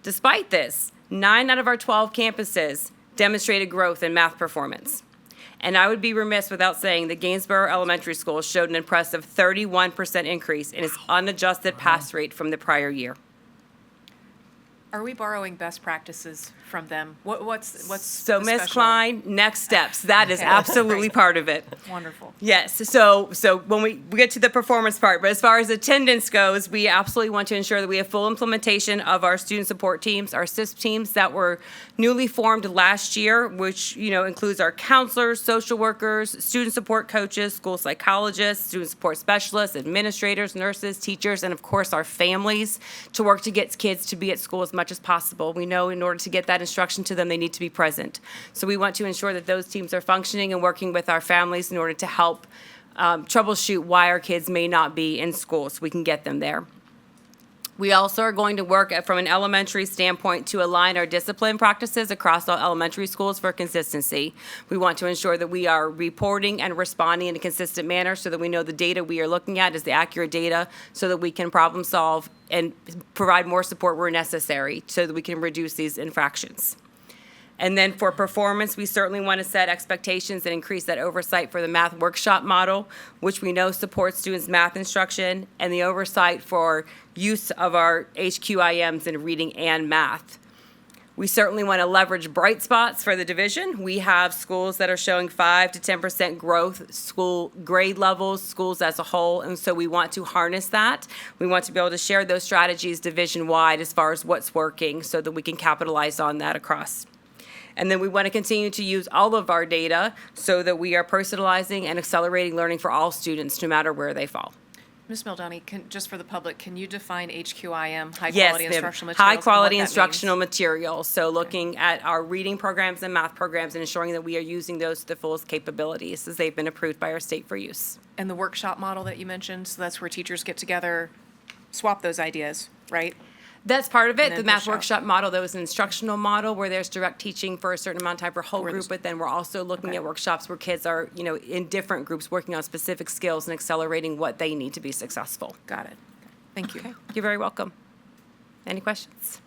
Despite this, 9 out of our 12 campuses demonstrated growth in math performance. And I would be remiss without saying that Gainsborough Elementary School showed an impressive 31% increase in its unadjusted pass rate from the prior year. Are we borrowing best practices from them? What's So, the Ms. special- Klein, next steps. That is Okay. absolutely Great. part of it. Wonderful. Yes, so when we get to the performance part, but as far as attendance goes, we absolutely want to ensure that we have full implementation of our student support teams, our SISP teams that were newly formed last year, which, includes our counselors, social workers, student support coaches, school psychologists, student support specialists, administrators, nurses, teachers, and of course our families to work to get kids to be at school as much as possible. We know in order to get that instruction to them, they need to be present. So we want to ensure that those teams are functioning and working with our families in order to help troubleshoot why our kids may not be in school so we can get them there. We also are going to work from an elementary standpoint to align our discipline practices across all elementary schools for consistency. We want to ensure that we are reporting and responding in a consistent manner so that we know the data we are looking at is the accurate data so that we can problem solve and provide more support where necessary so that we can reduce these infractions. And then for performance, we certainly want to set expectations and increase that oversight for the math workshop model, which we know supports students' math instruction, and the oversight for use of our HQIMs in reading and math. We certainly want to leverage bright spots for the division. We have schools that are showing 5 to 10% growth, school grade levels, schools as a whole, and so we want to harness that. We want to be able to share those strategies division-wide as far as what's working so that we can capitalize on that across. And then we want to continue to use all of our data so that we are personalizing and accelerating learning for all students, no matter where they fall. Ms. Mildani, just for the public, can you define HQIM, Yes, high-quality the instructional materials? high-quality and what that instructional means? materials. So looking at our reading programs and math programs and ensuring that we are using those to the fullest capabilities as they've been approved by our state for use. And the workshop model that you mentioned, so that's where teachers get together, swap those ideas, right? That's part of And it. then The math push out. workshop model, that was an instructional model where there's direct teaching for a certain amount of time for a whole Where group, there's- but then we're also looking Okay. at workshops where kids are, in different groups working on specific skills and accelerating what they need to be successful. Got it. Thank you. You're very welcome. Any questions?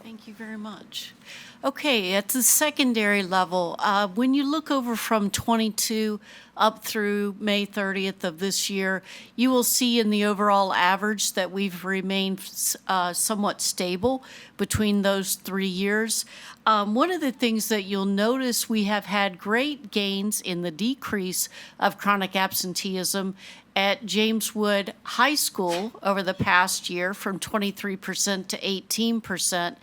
Thank you very much. Okay, at the secondary level, when you look over from 22 up through May 30th of this year, you will see in the overall average that we've remained somewhat stable between those 3 years. One of the things that you'll notice, we have had great gains in the decrease of chronic absenteeism at James Wood High School over the past year from 23% to 18%.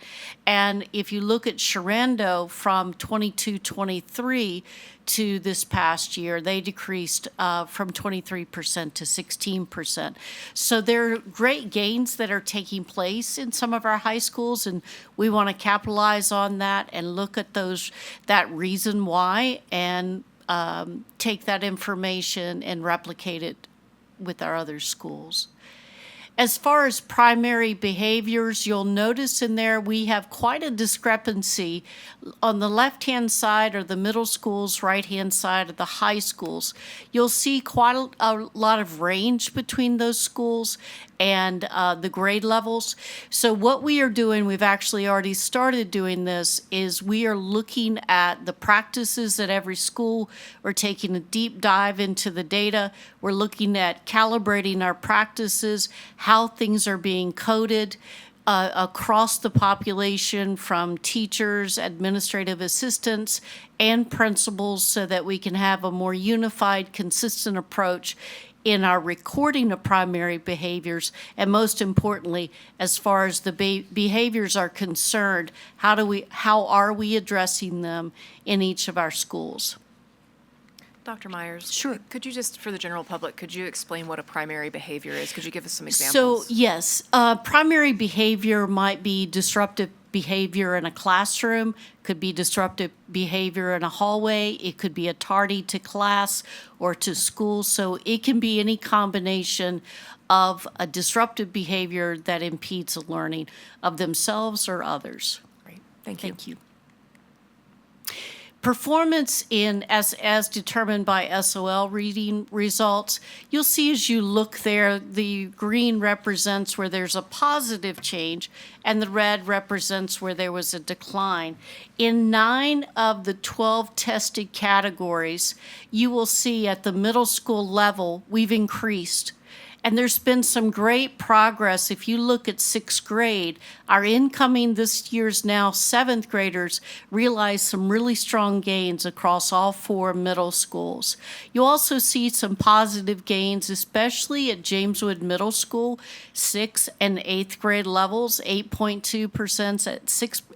And if you look at Sharando from 22-23 to this past year, they decreased from 23% to 16%. So there are great gains that are taking place in some of our high schools, and we want to capitalize on that and look at that reason why and take that information and replicate it with our other schools. As far as primary behaviors, you'll notice in there we have quite a discrepancy. On the left-hand side are the middle schools, right-hand side are the high schools. You'll see quite a lot of range between those schools and the grade levels. So what we are doing, we've actually already started doing this, is we are looking at the practices at every school. We're taking a deep dive into the data. We're looking at calibrating our practices, how things are being coded across the population from teachers, administrative assistants, and principals so that we can have a more unified, consistent approach in our recording of primary behaviors, and most importantly, as far as the behaviors are concerned, how are we addressing them in each of our schools? Dr. Myers? Sure. Could you just, for the general public, could you explain what a primary behavior is? Could you give us some So, examples? yes, primary behavior might be disruptive behavior in a classroom, could be disruptive behavior in a hallway, it could be a tardy to class or to school. So it can be any combination of a disruptive behavior that impedes the learning of themselves or others. Great. Thank you. Performance as determined by SOL reading results, you'll see as you look there, the green represents where there's a positive change and the red represents where there was a decline. In 9 of the 12 tested categories, you will see at the middle school level, we've increased. And there's been some great progress. If you look at 6th grade, our incoming this year's now 7th graders realized some really strong gains across all 4 middle schools. You also see some positive gains, especially at Jameswood Middle School, 6th and 8th grade levels, 8.2%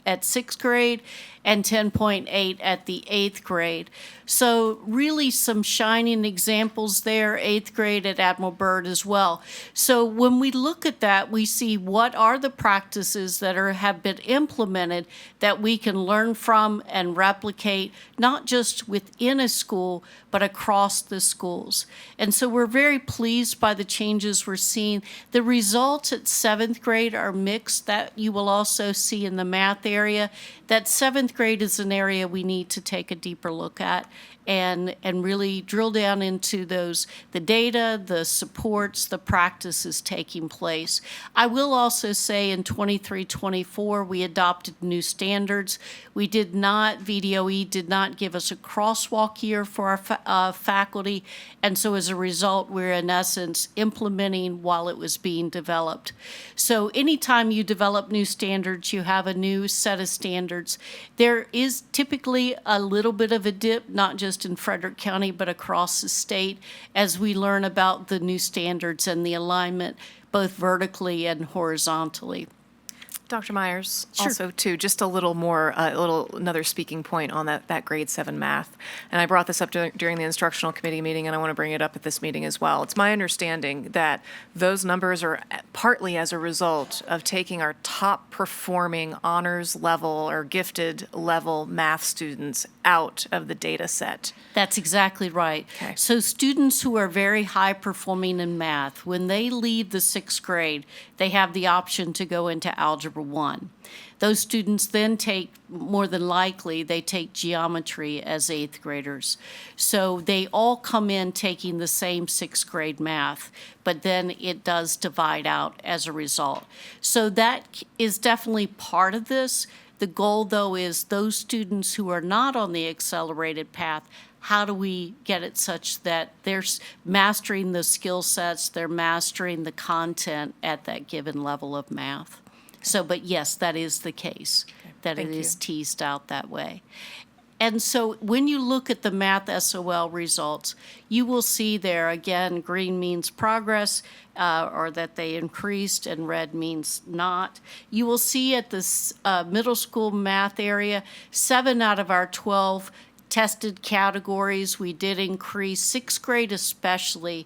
at 6th grade and 10.8 at the 8th grade. So really some shining examples there, 8th grade at Admiral Byrd as well. So when we look at that, we see what are the practices that have been implemented that we can learn from and replicate, not just within a school, but across the schools. And so we're very pleased by the changes we're seeing. The results at 7th grade are mixed. That you will also see in the math area. That 7th grade is an area we need to take a deeper look at and really drill down into the data, the supports, the practices taking place. I will also say in 23-24, we adopted new standards. VDOE did not give us a crosswalk year for our faculty, and so as a result, we're in essence implementing while it was being developed. So anytime you develop new standards, you have a new set of standards. There is typically a little bit of a dip, not just in Frederick County, but across the state as we learn about the new standards and the alignment both vertically and horizontally. Dr. Myers, Sure. also too, just a little more, another speaking point on that grade 7 math. And I brought this up during the instructional committee meeting, and I want to bring it up at this meeting as well. It's my understanding that those numbers are partly as a result of taking our top performing honors level or gifted level math students out of the data set. That's exactly right. Okay. So students who are very high performing in math, when they leave the 6th grade, they have the option to go into Algebra 1. Those students then more than likely, they take geometry as 8th graders. So they all come in taking the same 6th grade math, but then it does divide out as a result. So that is definitely part of this. The goal, though, is those students who are not on the accelerated path, how do we get it such that they're mastering the skill sets, they're mastering the content at that given level of math? So, but yes, that is the case, that it Thank is you. teased out that way. And so when you look at the math SOL results, you will see there, again, green means progress, or that they increased, and red means not. You will see at this middle school math area, 7 out of our 12 tested categories, we did increase. 6th grade especially,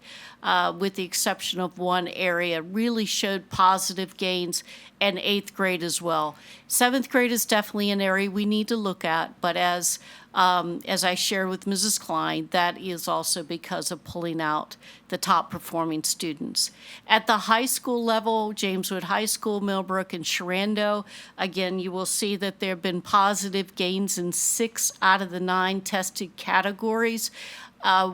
with the exception of one area, really showed positive gains, and 8th grade as well. 7th grade is definitely an area we need to look at, but as I shared with Mrs. Klein, that is also because of pulling out the top performing students. At the high school level, Jameswood High School, Millbrook, and Sharando, again, you will see that there have been positive gains in 6 out of the 9 tested categories.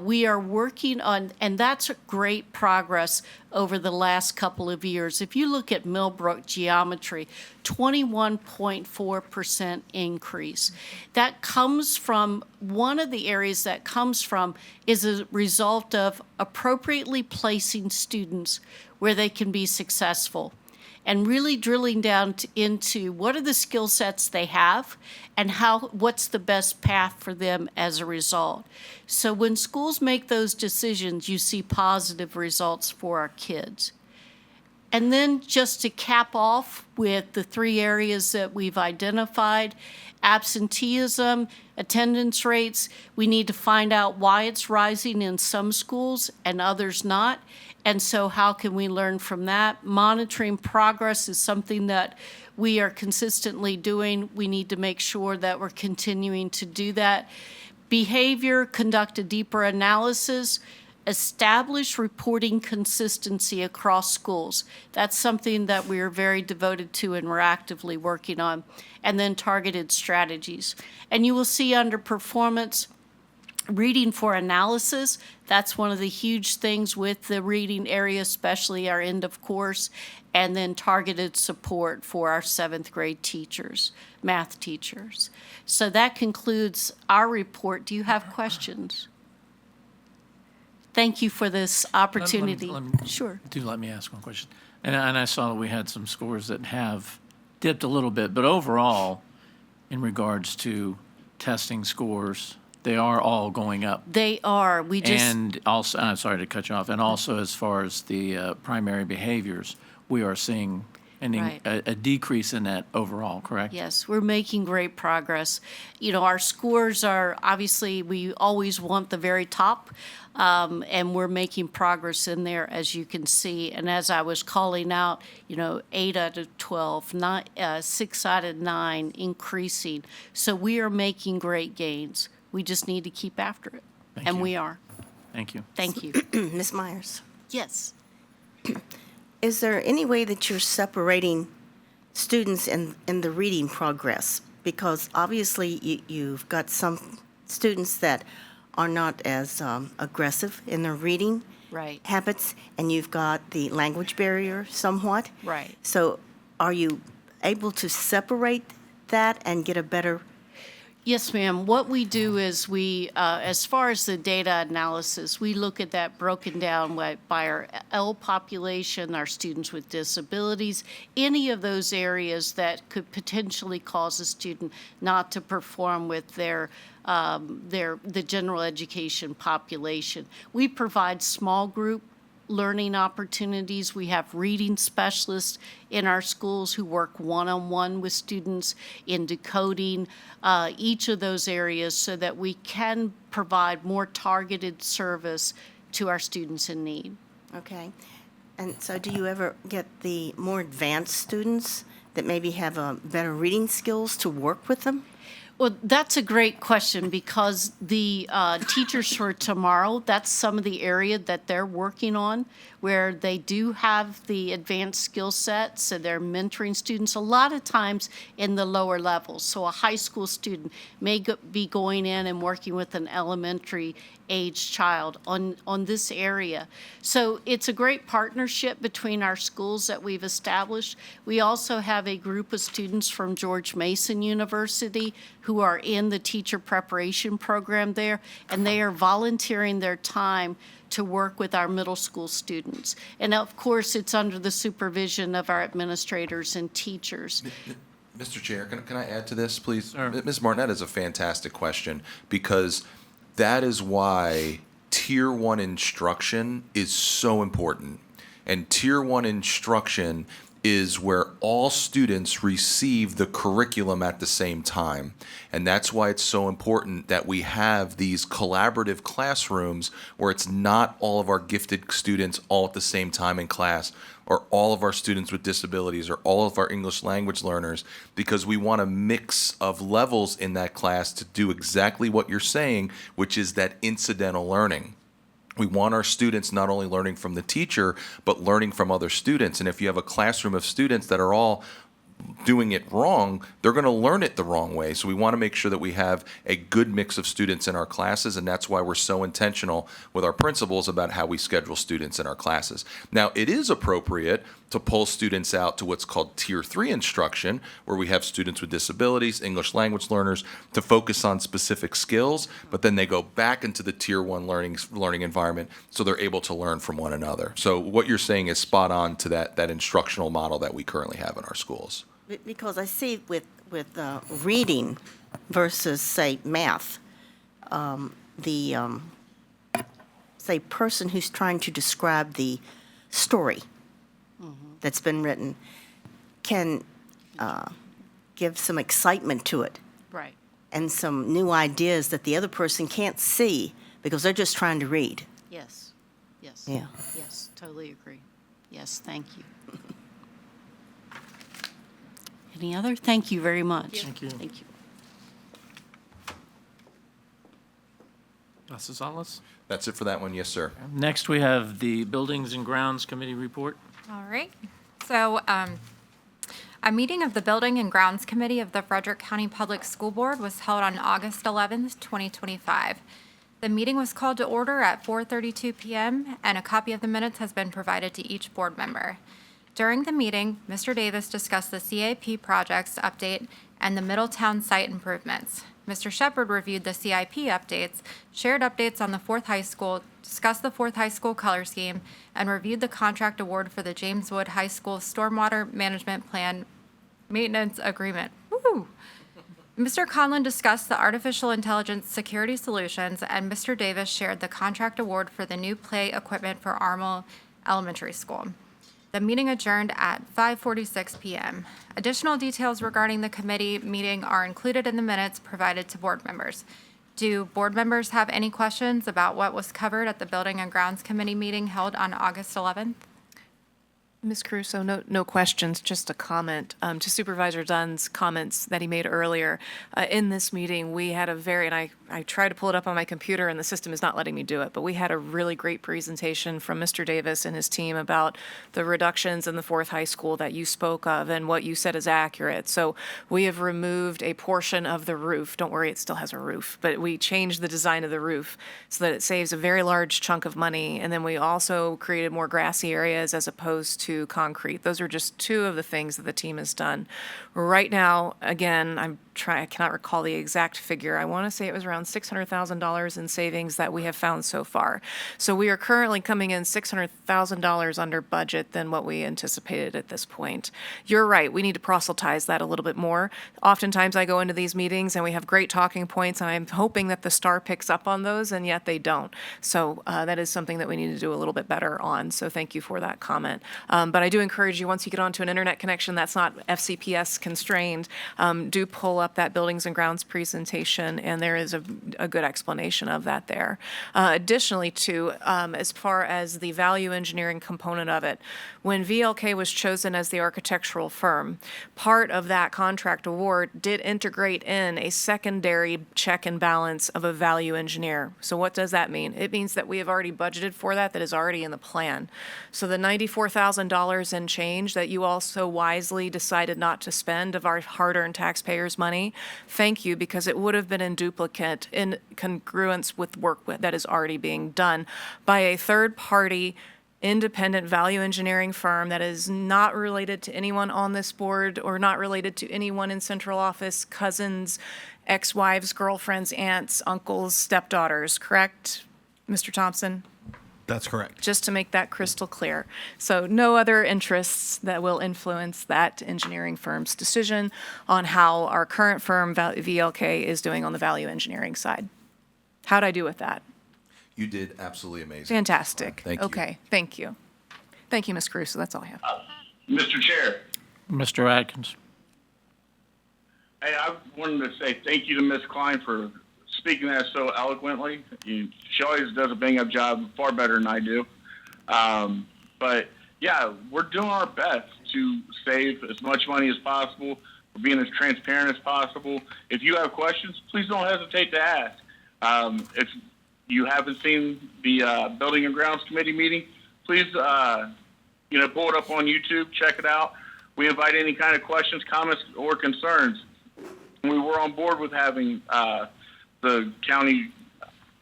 We are working on, and that's great progress over the last couple of years. If you look at Millbrook geometry, 21.4% increase. That comes from, one of the areas that comes from is a result of appropriately placing students where they can be successful, and really drilling down into what are the skill sets they have and what's the best path for them as a result. So when schools make those decisions, you see positive results for our kids. And then just to cap off with the 3 areas that we've identified, absenteeism, attendance rates, we need to find out why it's rising in some schools and others not. And so how can we learn from that? Monitoring progress is something that we are consistently doing. We need to make sure that we're continuing to do that. Behavior, conduct a deeper analysis. establish reporting consistency across schools. That's something that we are very devoted to and we're actively working on. And then targeted strategies. And you will see under performance, reading for analysis. That's one of the huge things with the reading area, especially our end of course, and then targeted support for our 7th grade teachers, math teachers. So that concludes our report. Do you have questions? Thank you for this opportunity. Sure. Do let me ask one question. And I saw that we had some scores that have dipped a little bit, but overall, in regards to testing scores, they are all going up. They are. We just. And also, I'm sorry to cut you off, and also as far as the primary behaviors, we are seeing Right. a decrease in that overall, correct? Yes, we're making great progress. You know, our scores are, obviously, we always want the very top, and we're making progress in there, as you can see. And as I was calling out, 8 out of 12, 6 out of 9 increasing. So we are making great gains. We just need to keep after it. Thank And you. we are. Thank you. Thank you. Ms. Myers, Yes. is there any way that you're separating students in the reading progress? Because obviously you've got some students that are not as aggressive in their reading Right. habits, and you've got the language barrier somewhat. Right. So are you able to separate that and get a better? Yes, ma'am. What we do is we, as far as the data analysis, we look at that broken down by our L population, our students with disabilities, any of those areas that could potentially cause a student not to perform with the general education population. We provide small group learning opportunities. We have reading specialists in our schools who work one-on-one with students in decoding each of those areas so that we can provide more targeted service to our students in need. Okay. And so do you ever get the more advanced students that maybe have better reading skills to work with them? Well, that's a great question because the Teachers for Tomorrow, that's some of the area that they're working on where they do have the advanced skill sets, so they're mentoring students a lot of times in the lower levels. So a high school student may be going in and working with an elementary age child on this area. So it's a great partnership between our schools that we've established. We also have a group of students from George Mason University who are in the teacher preparation program there, and they are volunteering their time to work with our middle school students. And of course, it's under the supervision of our administrators and teachers. Mr. Chair, can I add to this, please? Sure. Ms. Martin, that is a fantastic question because that is why Tier 1 instruction is so important. And Tier 1 instruction is where all students receive the curriculum at the same time. And that's why it's so important that we have these collaborative classrooms where it's not all of our gifted students all at the same time in class, or all of our students with disabilities, or all of our English language learners, because we want a mix of levels in that class to do exactly what you're saying, which is that incidental learning. We want our students not only learning from the teacher, but learning from other students. And if you have a classroom of students that are all doing it wrong, they're going to learn it the wrong way. So we want to make sure that we have a good mix of students in our classes, and that's why we're so intentional with our principals about how we schedule students in our classes. Now, it is appropriate to pull students out to what's called Tier 3 instruction, where we have students with disabilities, English language learners, to focus on specific skills, but then they go back into the Tier 1 learning environment so they're able to learn from one another. So what you're saying is spot on to that instructional model that we currently have in our schools. Because I see with reading versus, say, math, say, person who's trying to describe the story that's been written can give some excitement to it. Right. And some new ideas that the other person can't see because they're just trying to read. Yes. Yes. Yeah. Yes, totally agree. Yes, thank you. Any other? Thank you very much. Thank you. Thank you. Gonzalez. That's it for that one, yes, sir. Next, we have the Buildings and Grounds Committee report. All right. So, a meeting of the Building and Grounds Committee of the Frederick County Public School Board was held on August 11th, 2025. The meeting was called to order at 4:32 p.m., and a copy of the minutes has been provided to each board member. During the meeting, Mr. Davis discussed the CIP projects update and the Middletown site improvements. Mr. Shepard reviewed the CIP updates, shared updates on the Fourth High School, discussed the Fourth High School color scheme, and reviewed the contract award for the James Wood High School Stormwater Management Plan Maintenance Agreement. Woo! Mr. Conlon discussed the artificial intelligence security solutions, and Mr. Davis shared the contract award for the new play equipment for Armel Elementary School. The meeting adjourned at 5:46 p.m. Additional details regarding the committee meeting are included in the minutes provided to board members. Do board members have any questions about what was covered at the Building and Grounds Committee meeting held on August 11th? Ms. Caruso, no questions, just a comment to Supervisor Dunn's comments that he made earlier. In this meeting, we had and I tried to pull it up on my computer and the system is not letting me do it, but we had a really great presentation from Mr. Davis and his team about the reductions in the Fourth High School that you spoke of, and what you said is accurate. So we have removed a portion of the roof. Don't worry, it still has a roof, but we changed the design of the roof so that it saves a very large chunk of money. And then we also created more grassy areas as opposed to concrete. Those are just two of the things that the team has done. Right now, again, I cannot recall the exact figure. I want to say it was around $600,000 in savings that we have found so far. So we are currently coming in $600,000 under budget than what we anticipated at this point. You're right, we need to proselytize that a little bit more. Oftentimes I go into these meetings and we have great talking points, and I'm hoping that the STAR picks up on those, and yet they don't. So that is something that we need to do a little bit better on. So thank you for that comment. But I do encourage you, once you get onto an internet connection that's not FCPS constrained, do pull up that Buildings and Grounds presentation, and there is a good explanation of that there. Additionally, too, as far as the value engineering component of it, when VLK was chosen as the architectural firm, part of that contract award did integrate in a secondary check and balance of a value engineer. So what does that mean? It means that we have already budgeted for that is already in the plan. So the $94,000 and change that you also wisely decided not to spend of our hard-earned taxpayers' money, thank you, because it would have been in duplicate, in congruence with work that is already being done by a third-party independent value engineering firm that is not related to anyone on this board or not related to anyone in central office, cousins, ex-wives, girlfriends, aunts, uncles, stepdaughters, correct, Mr. Thompson? That's correct. Just to make that crystal clear. So no other interests that will influence that engineering firm's decision on how our current firm, VLK, is doing on the value engineering side. How'd I do with that? You did absolutely amazing. Fantastic. Thank you. Okay, thank you. Thank you, Ms. Caruso. That's all I have. Mr. Chair, Mr. Atkins. hey, I wanted to say thank you to Ms. Klein for speaking that so eloquently. She always does a bang-up job, far better than I do. But yeah, we're doing our best to save as much money as possible. We're being as transparent as possible. If you have questions, please don't hesitate to ask. If you haven't seen the Building and Grounds Committee meeting, please, pull it up on YouTube, check it out. We invite any kind of questions, comments, or concerns. We were on board with having the county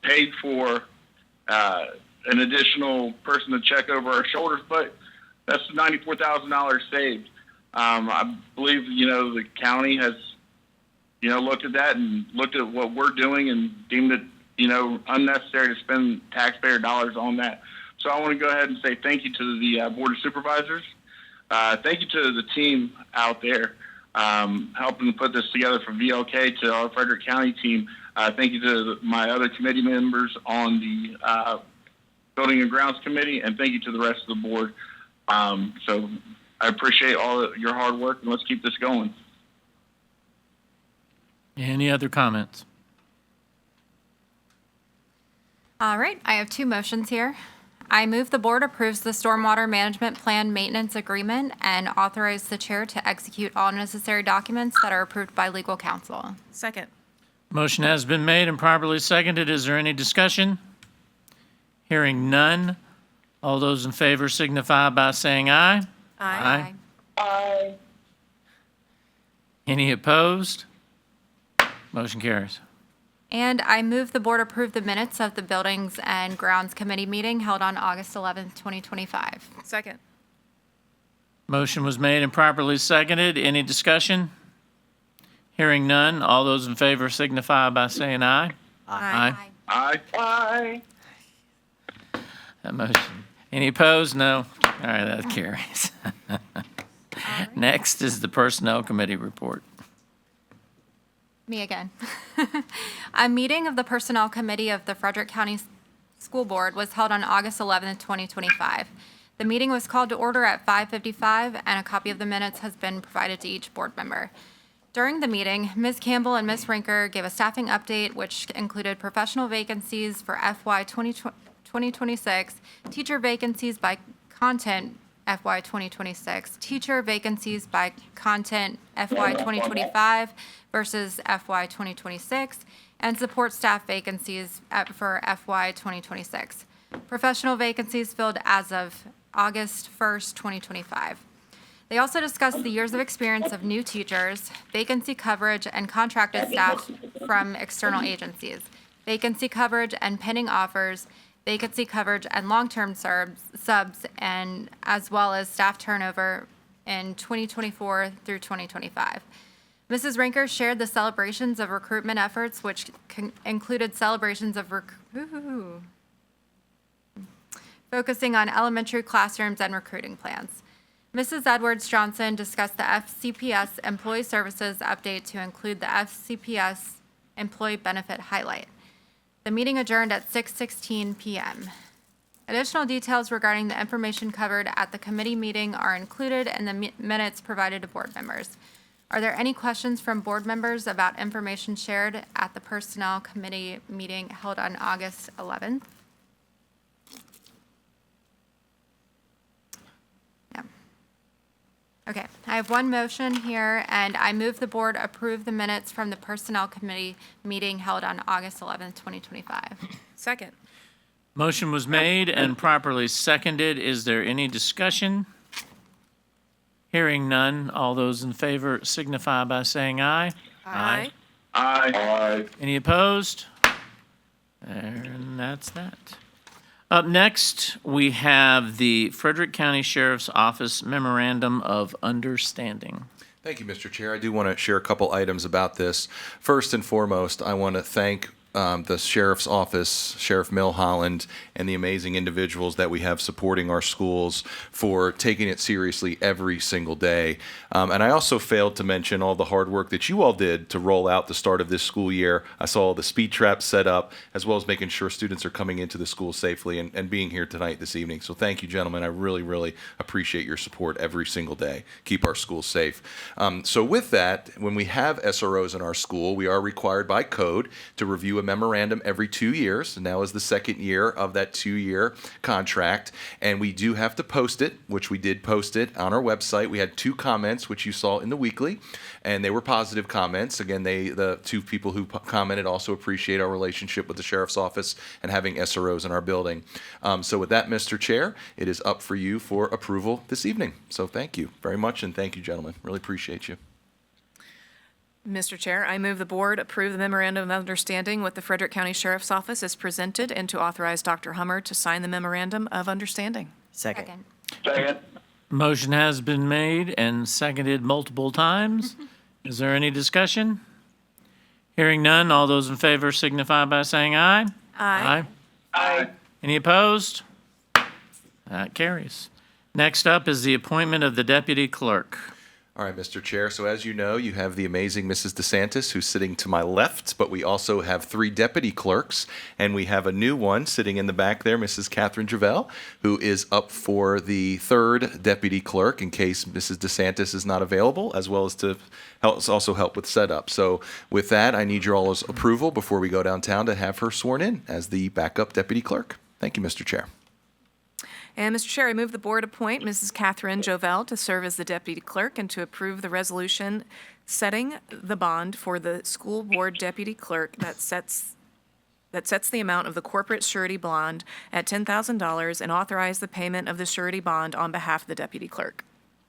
paid for an additional person to check over our shoulders, but that's $94,000 saved. I believe, the county has, looked at that and looked at what we're doing and deemed it, unnecessary to spend taxpayer dollars on that. So I want to go ahead and say thank you to the Board of Supervisors. Thank you to the team out there helping put this together from VLK to our Frederick County team. Thank you to my other committee members on the Building and Grounds Committee, and thank you to the rest of the board. So I appreciate all of your hard work, and let's keep this going. Any other comments? All right, I have two motions here. I move the board approves the Stormwater Management Plan Maintenance Agreement and authorize the chair to execute all necessary documents that are approved by legal counsel. Second. Motion has been made and properly seconded. Is there any discussion? Hearing none. All those in favor signify by saying aye. Aye. Any opposed? Motion carries. And I move the board approve the minutes of the Buildings and Grounds Committee meeting held on August 11th, 2025. Second. Motion was made and properly seconded. Any discussion? Hearing none. All those in favor signify by saying aye. Aye. Aye. That motion. Any opposed? No. All right, that carries. Next is the Personnel Committee report. Me again. A meeting of the Personnel Committee of the Frederick County School Board was held on August 11th, 2025. The meeting was called to order at 5:55, and a copy of the minutes has been provided to each board member. During the meeting, Ms. Campbell and Ms. Rinker gave a staffing update, which included professional vacancies for FY 2026, teacher vacancies by content FY 2026, teacher vacancies by content FY 2025 versus FY 2026, and support staff vacancies for FY 2026. Professional vacancies filled as of August 1st, 2025. They also discussed the years of experience of new teachers, vacancy coverage, and contracted staff from external agencies, vacancy coverage and pending offers, vacancy coverage and long-term subs, and as well as staff turnover in 2024 through 2025. Mrs. Rinker shared the celebrations of recruitment efforts, which included celebrations of focusing on elementary classrooms and recruiting plans. Mrs. Edwards-Johnson discussed the FCPS employee services update to include the FCPS employee benefit highlight. The meeting adjourned at 6:16 p.m. Additional details regarding the information covered at the committee meeting are included in the minutes provided to board members. Are there any questions from board members about information shared at the Personnel Committee meeting held on August 11th? No. Okay, I have one motion here, and I move the board approve the minutes from the Personnel Committee meeting held on August 11th, 2025. Second. Motion was made and properly seconded. Is there any discussion? Hearing none. All those in favor signify by saying aye. Aye. Aye. Any opposed? And that's that. Up next, we have the Frederick County Sheriff's Office Memorandum of Understanding. Thank you, Mr. Chair. I do want to share a couple items about this. First and foremost, I want to thank the Sheriff's Office, Sheriff Milholland, and the amazing individuals that we have supporting our schools for taking it seriously every single day. And I also failed to mention all the hard work that you all did to roll out the start of this school year. I saw the speed traps set up, as well as making sure students are coming into the school safely and being here tonight, this evening. So thank you, gentlemen. I really, really appreciate your support every single day. Keep our schools safe. So with that, when we have SROs in our school, we are required by code to review a memorandum every 2 years. Now is the second year of that 2-year contract, and we do have to post it, which we did post it on our website. We had 2 comments, which you saw in the weekly, and they were positive comments. Again, the 2 people who commented also appreciate our relationship with the Sheriff's Office and having SROs in our building. So with that, Mr. Chair, it is up for you for approval this evening. So thank you very much, and thank you, gentlemen. Really appreciate you. Mr. Chair, I move the board approve the memorandum of understanding with the Frederick County Sheriff's Office as presented and to authorize Dr. Hummer to sign the memorandum of understanding. Second. Second. Motion has been made and seconded multiple times. Is there any discussion? Hearing none, all those in favor signify by saying aye. Aye. Aye. Any opposed? That carries. Next up is the appointment of the deputy clerk. All right, Mr. Chair. So as you know, you have the amazing Mrs. DeSantis who's sitting to my left, but we also have 3 deputy clerks, and we have a new one sitting in the back there, Mrs. Catherine Javel, who is up for the 3rd deputy clerk in case Mrs. DeSantis is not available, as well as to also help with setup. So with that, I need your all's approval before we go downtown to have her sworn in as the backup deputy clerk. Thank you, Mr. Chair. And Mr. Chair, I move the board appoint Mrs. Catherine Jovel to serve as the deputy clerk and to approve the resolution setting the bond for the school board deputy clerk that sets the amount of the corporate surety bond at $10,000 and authorize the payment of the surety bond on behalf of the deputy clerk.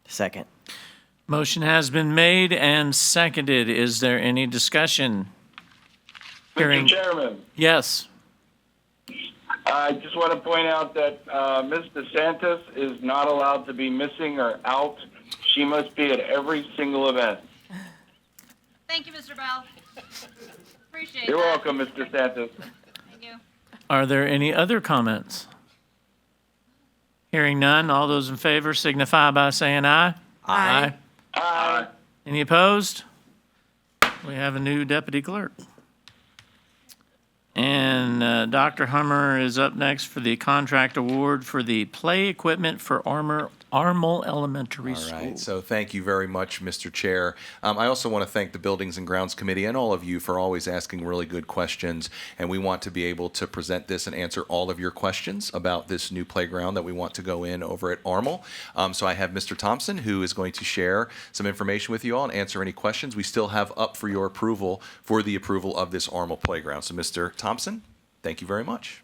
Second. Motion has been made and seconded. Is there any discussion? Mr. Chairman, Yes. I just want to point out that Ms. DeSantis is not allowed to be missing or out. She must be at every single event. Thank you, Mr. Bell. Appreciate You're that. welcome, Ms. DeSantis. Thank you. Are there any other comments? Hearing none, all those in favor signify by saying aye. Aye. Aye. Any opposed? We have a new deputy clerk. And Dr. Hummer is up next for the contract award for the play equipment for Armel Elementary All School. right, so thank you very much, Mr. Chair. I also want to thank the Buildings and Grounds Committee and all of you for always asking really good questions. And we want to be able to present this and answer all of your questions about this new playground that we want to go in over at Armel. So I have Mr. Thompson, who is going to share some information with you all and answer any questions we still have up for your approval for the approval of this Armel playground. So Mr. Thompson, thank you very much.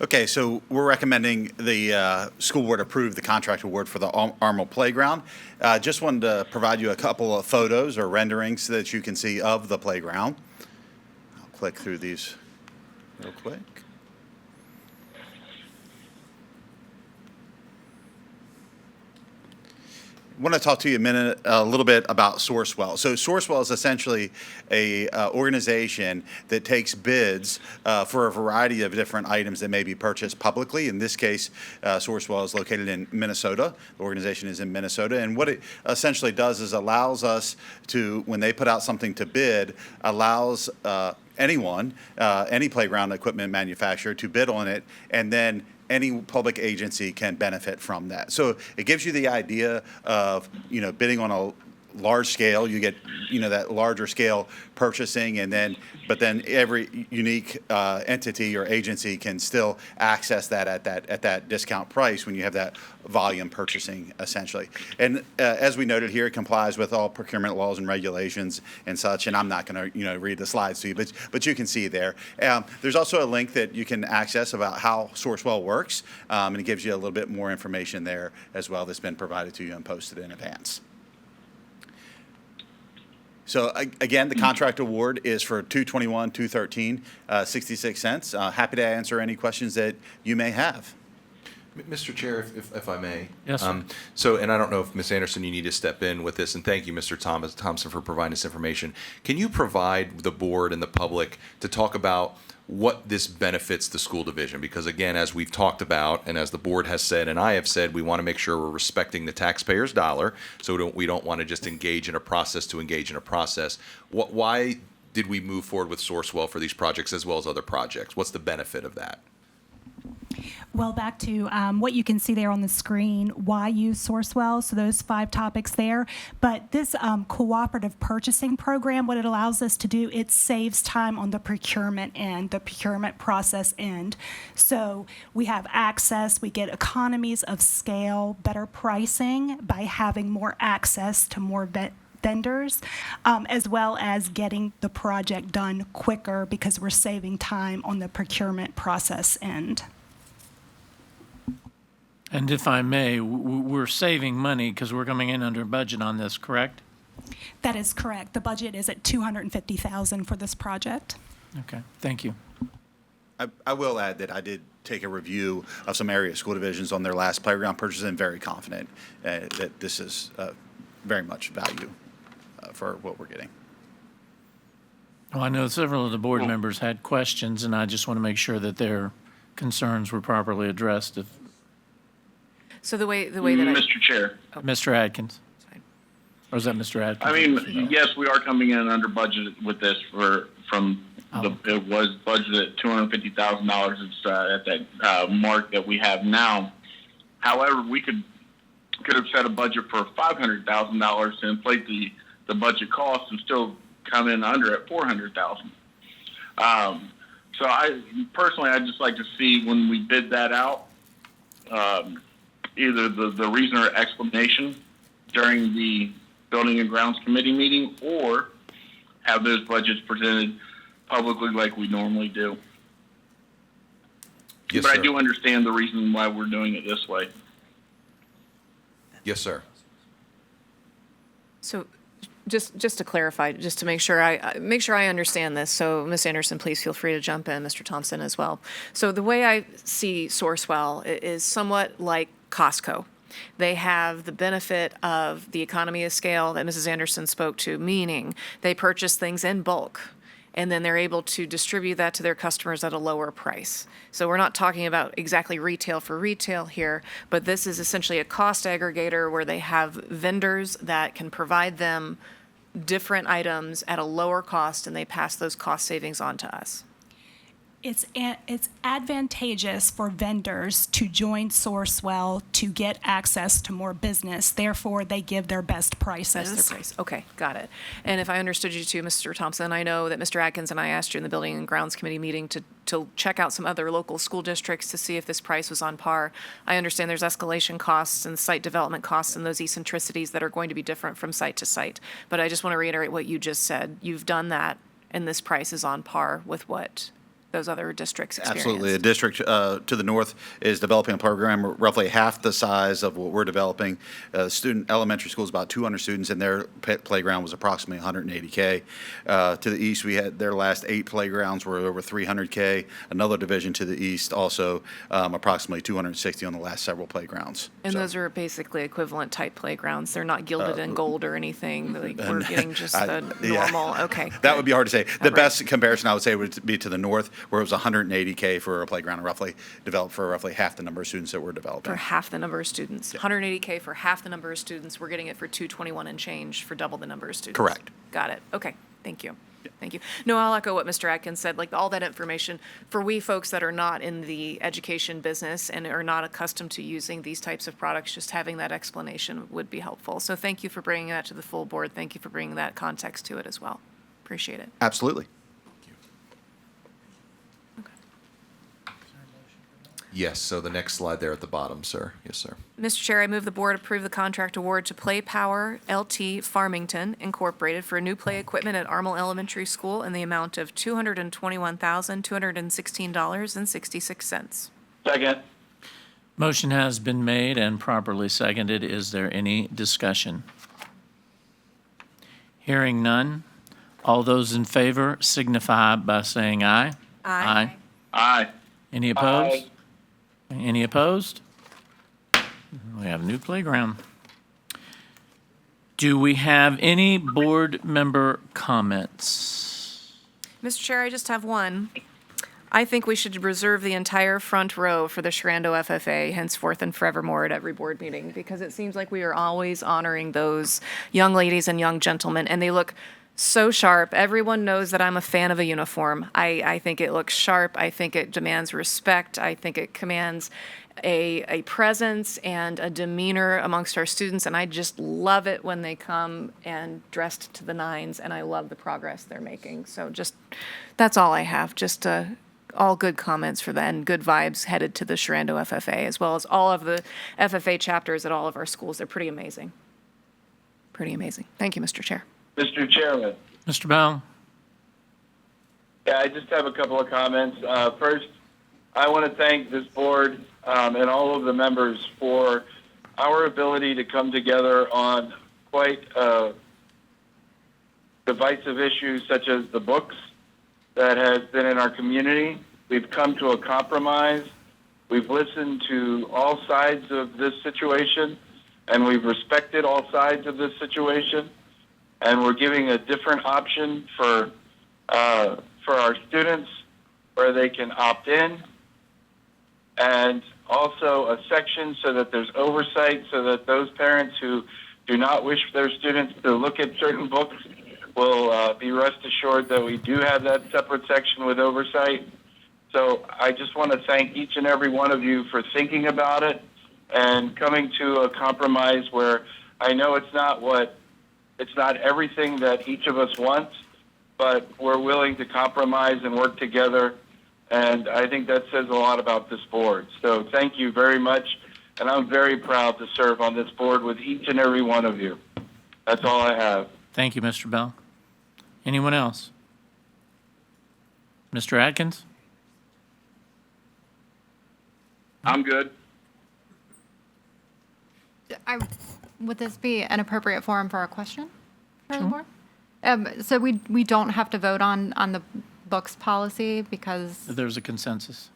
Okay, so we're recommending the school board approve the contract award for the Armel Playground. Just wanted to provide you a couple of photos or renderings so that you can see of the playground. I'll click through these real quick. I want to talk to you a little bit about Sourcewell. So Sourcewell is essentially a organization that takes bids for a variety of different items that may be purchased publicly. In this case, Sourcewell is located in Minnesota. The organization is in Minnesota. And what it essentially does is allows us to, when they put out something to bid, allows anyone, any playground equipment manufacturer to bid on it, and then any public agency can benefit from that. So it gives you the idea of, bidding on a large scale, you get, that larger scale purchasing, but then every unique entity or agency can still access that at that discount price when you have that volume purchasing, essentially. And as we noted here, it complies with all procurement laws and regulations and such. And I'm not going to, read the slides to you, but you can see there. There's also a link that you can access about how Sourcewell works, and it gives you a little bit more information there as well that's been provided to you and posted in advance. So again, the contract award is for $221,213, 66 cents. Happy to answer any questions that you may have. Mr. Chair, if I may. Yes, sir. So, and I don't know if Ms. Anderson, you need to step in with this, and thank you, Mr. Thompson, for providing this information. Can you provide the board and the public to talk about what this benefits the school division? Because again, as we've talked about, and as the board has said, and I have said, we want to make sure we're respecting the taxpayer's dollar, so we don't want to just engage in a process to engage in a process. Why did we move forward with Sourcewell for these projects as well as other projects? What's the benefit of that? Well, back to what you can see there on the screen, why use Sourcewell, so those 5 topics there. But this cooperative purchasing program, what it allows us to do, it saves time on the procurement end, the procurement process end. So we have access, we get economies of scale, better pricing by having more access to more vendors, as well as getting the project done quicker because we're saving time on the procurement process end. And if I may, we're saving money because we're coming in under budget on this, correct? That is correct. The budget is at $250,000 for this project. Okay, thank you. I will add that I did take a review of some area school divisions on their last playground purchase and very confident that this is very much value for what we're getting. Well, I know several of the board members had questions, and I just want to make sure that their concerns were properly addressed. So the way that I... Mr. Chair. Mr. Adkins. Or is that Mr. Adkins? I mean, yes, we are coming in under budget with this it was budgeted at $250,000. It's at that mark that we have now. However, we could have set a budget for $500,000 to inflate the budget cost and still come in under at $400,000. So I'd just like to see when we bid that out, either the reason or explanation during the Building and Grounds Committee meeting, or have those budgets presented publicly like we normally do. Yes, but sir. I do understand the reason why we're doing it this way. Yes, sir. So just to clarify, just to make sure I understand this. So Ms. Anderson, please feel free to jump in, Mr. Thompson as well. So the way I see Sourcewell is somewhat like Costco. They have the benefit of the economy of scale that Mrs. Anderson spoke to, meaning they purchase things in bulk, and then they're able to distribute that to their customers at a lower price. So we're not talking about exactly retail for retail here, but this is essentially a cost aggregator where they have vendors that can provide them different items at a lower cost, and they pass those cost savings on to us. It's advantageous for vendors to join Sourcewell to get access to more business. Therefore, they give their best prices. That's their price. Okay, got it. And if I understood you too, Mr. Thompson, I know that Mr. Atkins and I asked you in the Building and Grounds Committee meeting to check out some other local school districts to see if this price was on par. I understand there's escalation costs and site development costs and those eccentricities that are going to be different from site to site. But I just want to reiterate what you just said. You've done that, and this price is on par with what those other districts experience. Absolutely. The district to the north is developing a program roughly half the size of what we're developing. Elementary school is about 200 students, and their playground was approximately 180K. To the east, we had their last 8 playgrounds were over 300K. Another division to the east also approximately 260 on the last several playgrounds. And those are basically equivalent type playgrounds. They're not gilded in gold or anything. Like we're getting just the normal. Okay. That would be hard to say. The best comparison I would say would be to the north, where it was 180K for a playground, roughly developed for roughly half the number of students that we're developing. For half the number of students. Yeah. 180K for half the number of students. We're getting it for 221 and change for double the number of students. Correct. Got it. Okay. Thank you. Thank you. No, I'll echo what Mr. Atkins said. Like all that information for we folks that are not in the education business and are not accustomed to using these types of products, just having that explanation would be helpful. So thank you for bringing that to the full board. Thank you for bringing that context to it as well. Appreciate it. Absolutely. Yes, so the next slide there at the bottom, sir. Yes, sir. Mr. Chair, I move the board approve the contract award to Play Power LT Farmington Incorporated for new play equipment at Armel Elementary School in the amount of $221,216.66. Second. Motion has been made and properly seconded. Is there any discussion? Hearing none. All those in favor signify by saying aye. Aye. Aye. Any opposed? Aye. Any opposed? We have a new playground. Do we have any board member comments? Mr. Chair, I just have one. I think we should reserve the entire front row for the Shrando FFA henceforth and forevermore at every board meeting, because it seems like we are always honoring those young ladies and young gentlemen, and they look so sharp. Everyone knows that I'm a fan of a uniform. I think it looks sharp. I think it demands respect. I think it commands a presence and a demeanor amongst our students, and I just love it when they come and dressed to the nines, and I love the progress they're making. So just, that's all I have. Just all good comments for that and good vibes headed to the Shrando FFA, as well as all of the FFA chapters at all of our schools. They're pretty amazing. Pretty amazing. Thank you, Mr. Chair. Mr. Chairman. Mr. Bell? Yeah, I just have a couple of comments. First, I want to thank this board and all of the members for our ability to come together on quite divisive issues such as the books that has been in our community. We've come to a compromise. We've listened to all sides of this situation, and we've respected all sides of this situation. And we're giving a different option for our students where they can opt in, and also a section so that there's oversight, so that those parents who do not wish their students to look at certain books will be rest assured that we do have that separate section with oversight. So I just want to thank each and every one of you for thinking about it and coming to a compromise where I know it's not everything that each of us wants, but we're willing to compromise and work together. And I think that says a lot about this board. So thank you very much and I'm very proud to serve on this board with each and every one of you. That's all I have. Thank you, Mr. Bell. Anyone else? Mr. Atkins? I'm good. Would this be an appropriate forum for a question for the board? So we don't have to vote on the books policy because There's a consensus.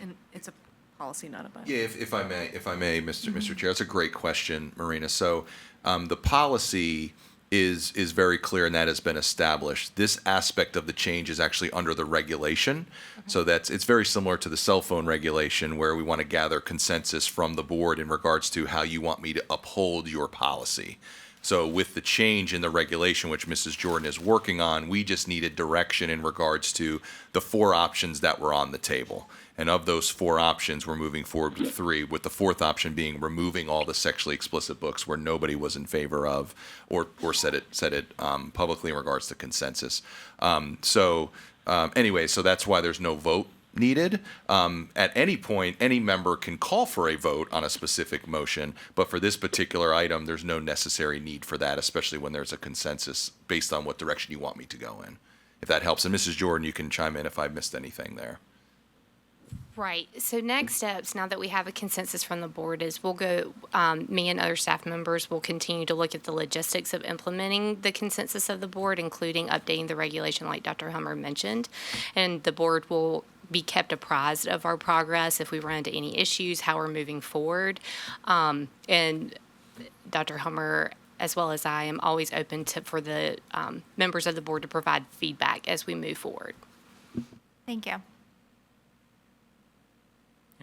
And it's a policy, not a bylaw. Yeah, if I may, Mr. Chair, that's a great question, Marina. So the policy is very clear, and that has been established. This aspect of the change is actually under the regulation. So it's very similar to the cell phone regulation, where we want to gather consensus from the board in regards to how you want me to uphold your policy. So with the change in the regulation, which Mrs. Jordan is working on, we just needed direction in regards to the 4 options that were on the table. And of those 4 options, we're moving forward with 3, with the 4th option being removing all the sexually explicit books where nobody was in favor of or said it publicly in regards to consensus. Anyway, so that's why there's no vote needed. At any point, any member can call for a vote on a specific motion, but for this particular item, there's no necessary need for that, especially when there's a consensus based on what direction you want me to go in. If that helps. And Mrs. Jordan, you can chime in if I missed anything there. Right. So next steps, now that we have a consensus from the board, is we'll go, me and other staff members will continue to look at the logistics of implementing the consensus of the board, including updating the regulation like Dr. Hummer mentioned. And the board will be kept apprised of our progress if we run into any issues, how we're moving forward. And Dr. Hummer, as well as I, am always open for the members of the board to provide feedback as we move forward. Thank you.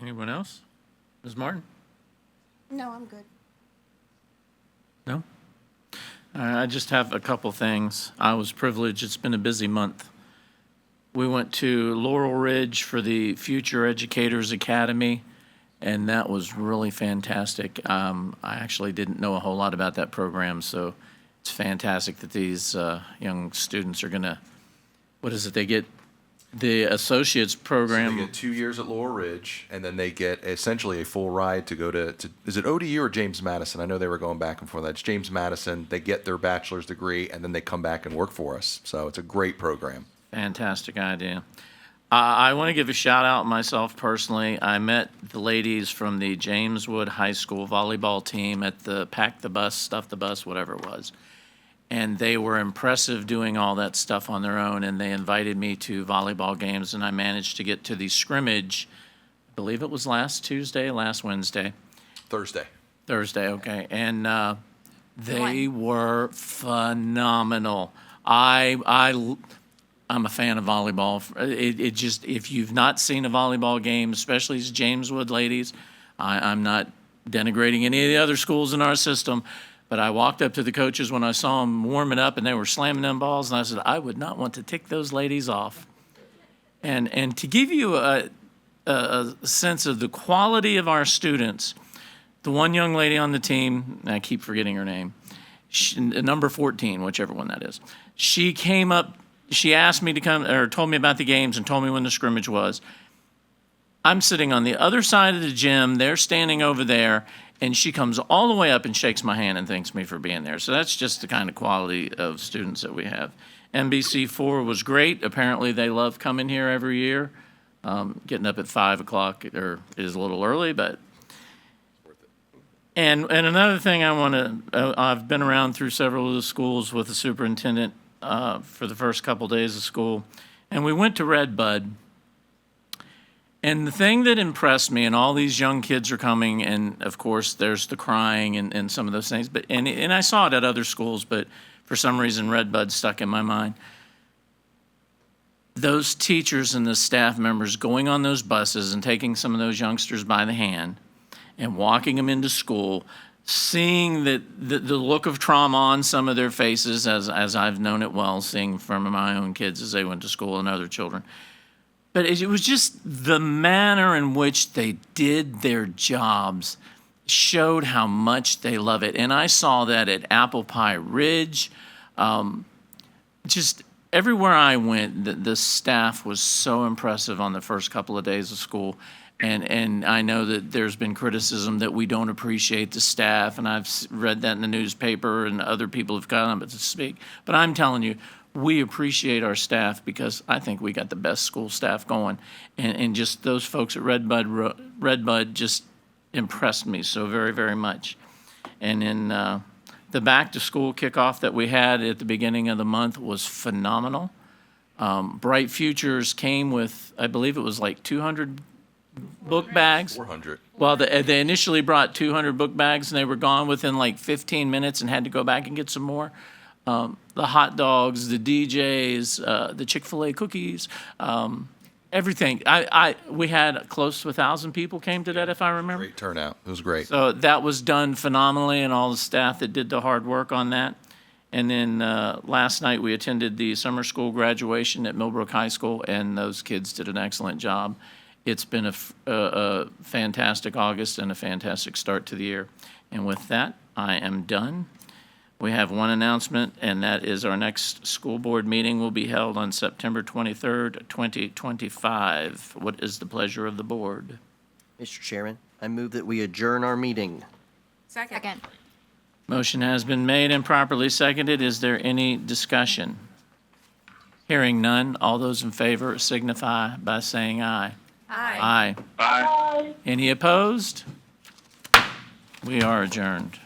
Anyone else? Ms. Martin? No, I'm good. No? I just have a couple things. I was privileged. It's been a busy month. We went to Laurel Ridge for the Future Educators Academy, and that was really fantastic. I actually didn't know a whole lot about that program, so it's fantastic that these young students are going to, what is it, they get the associate's program. So they get 2 years at Laurel Ridge, and then they get essentially a full ride to go to is it ODU or James Madison? I know they were going back and forth. It's James Madison. They get their bachelor's degree, and then they come back and work for us. So it's a great program. Fantastic idea. I want to give a shout out myself personally. I met the ladies from the James Wood High School volleyball team at the Pack the Bus, Stuff the Bus, whatever it was. And they were impressive doing all that stuff on their own, and they invited me to volleyball games, and I managed to get to the scrimmage, I believe it was last Wednesday. Thursday, okay. And they were phenomenal. I'm a fan of volleyball. It just, if you've not seen a volleyball game, especially as James Wood ladies, I'm not denigrating any of the other schools in our system, but I walked up to the coaches when I saw them warming up and they were slamming them balls, and I said, I would not want to tick those ladies off. And to give you a sense of the quality of our students, the one young lady on the team, and I keep forgetting her name, number 14, whichever one that is, she came up, she asked me to come, or told me about the games and told me when the scrimmage was. I'm sitting on the other side of the gym, they're standing over there, and she comes all the way up and shakes my hand and thanks me for being there. So that's just the kind of quality of students that we have. NBC4 was great. Apparently they love coming here every year. Getting up at 5 o'clock is a little early, but. And another thing I've been around through several of the schools with the superintendent for the first couple days of school, and we went to Red Bud. And the thing that impressed me, and all these young kids are coming, and of course there's the crying and some of those things, but and I saw it at other schools, but for some reason Red Bud stuck in my mind. Those teachers and the staff members going on those buses and taking some of those youngsters by the hand and walking them into school, seeing the look of trauma on some of their faces, as I've known it well, seeing from my own kids as they went to school and other children. But it was just the manner in which they did their jobs showed how much they love it. And I saw that at Apple Pie Ridge. Just everywhere I went, the staff was so impressive on the first couple of days of school. And I know that there's been criticism that we don't appreciate the staff, and I've read that in the newspaper, and other people have come up to speak. But I'm telling you, we appreciate our staff because I think we got the best school staff going. And just those folks at Redbud just impressed me so very, very much. And then the back-to-school kickoff that we had at the beginning of the month was phenomenal. Bright Futures came with, I believe it was like 200 book bags. 400. Well, they initially brought 200 book bags, and they were gone within like 15 minutes and had to go back and get some more. The hot dogs, the DJs, the Chick-fil-A cookies, everything. We had close to 1,000 people came to that, if I remember. Great turnout. It was great. So that was done phenomenally, and all the staff that did the hard work on that. And then last night, we attended the summer school graduation at Millbrook High School, and those kids did an excellent job. It's been a fantastic August and a fantastic start to the year. And with that, I am done. We have one announcement, and that is our next school board meeting will be held on September 23rd, 2025. What is the pleasure of the board? Mr. Chairman, I move that we adjourn our meeting. Second. Motion has been made and properly seconded. Is there any discussion? Hearing none, all those in favor signify by saying aye. Aye. Aye. Any opposed? We are adjourned.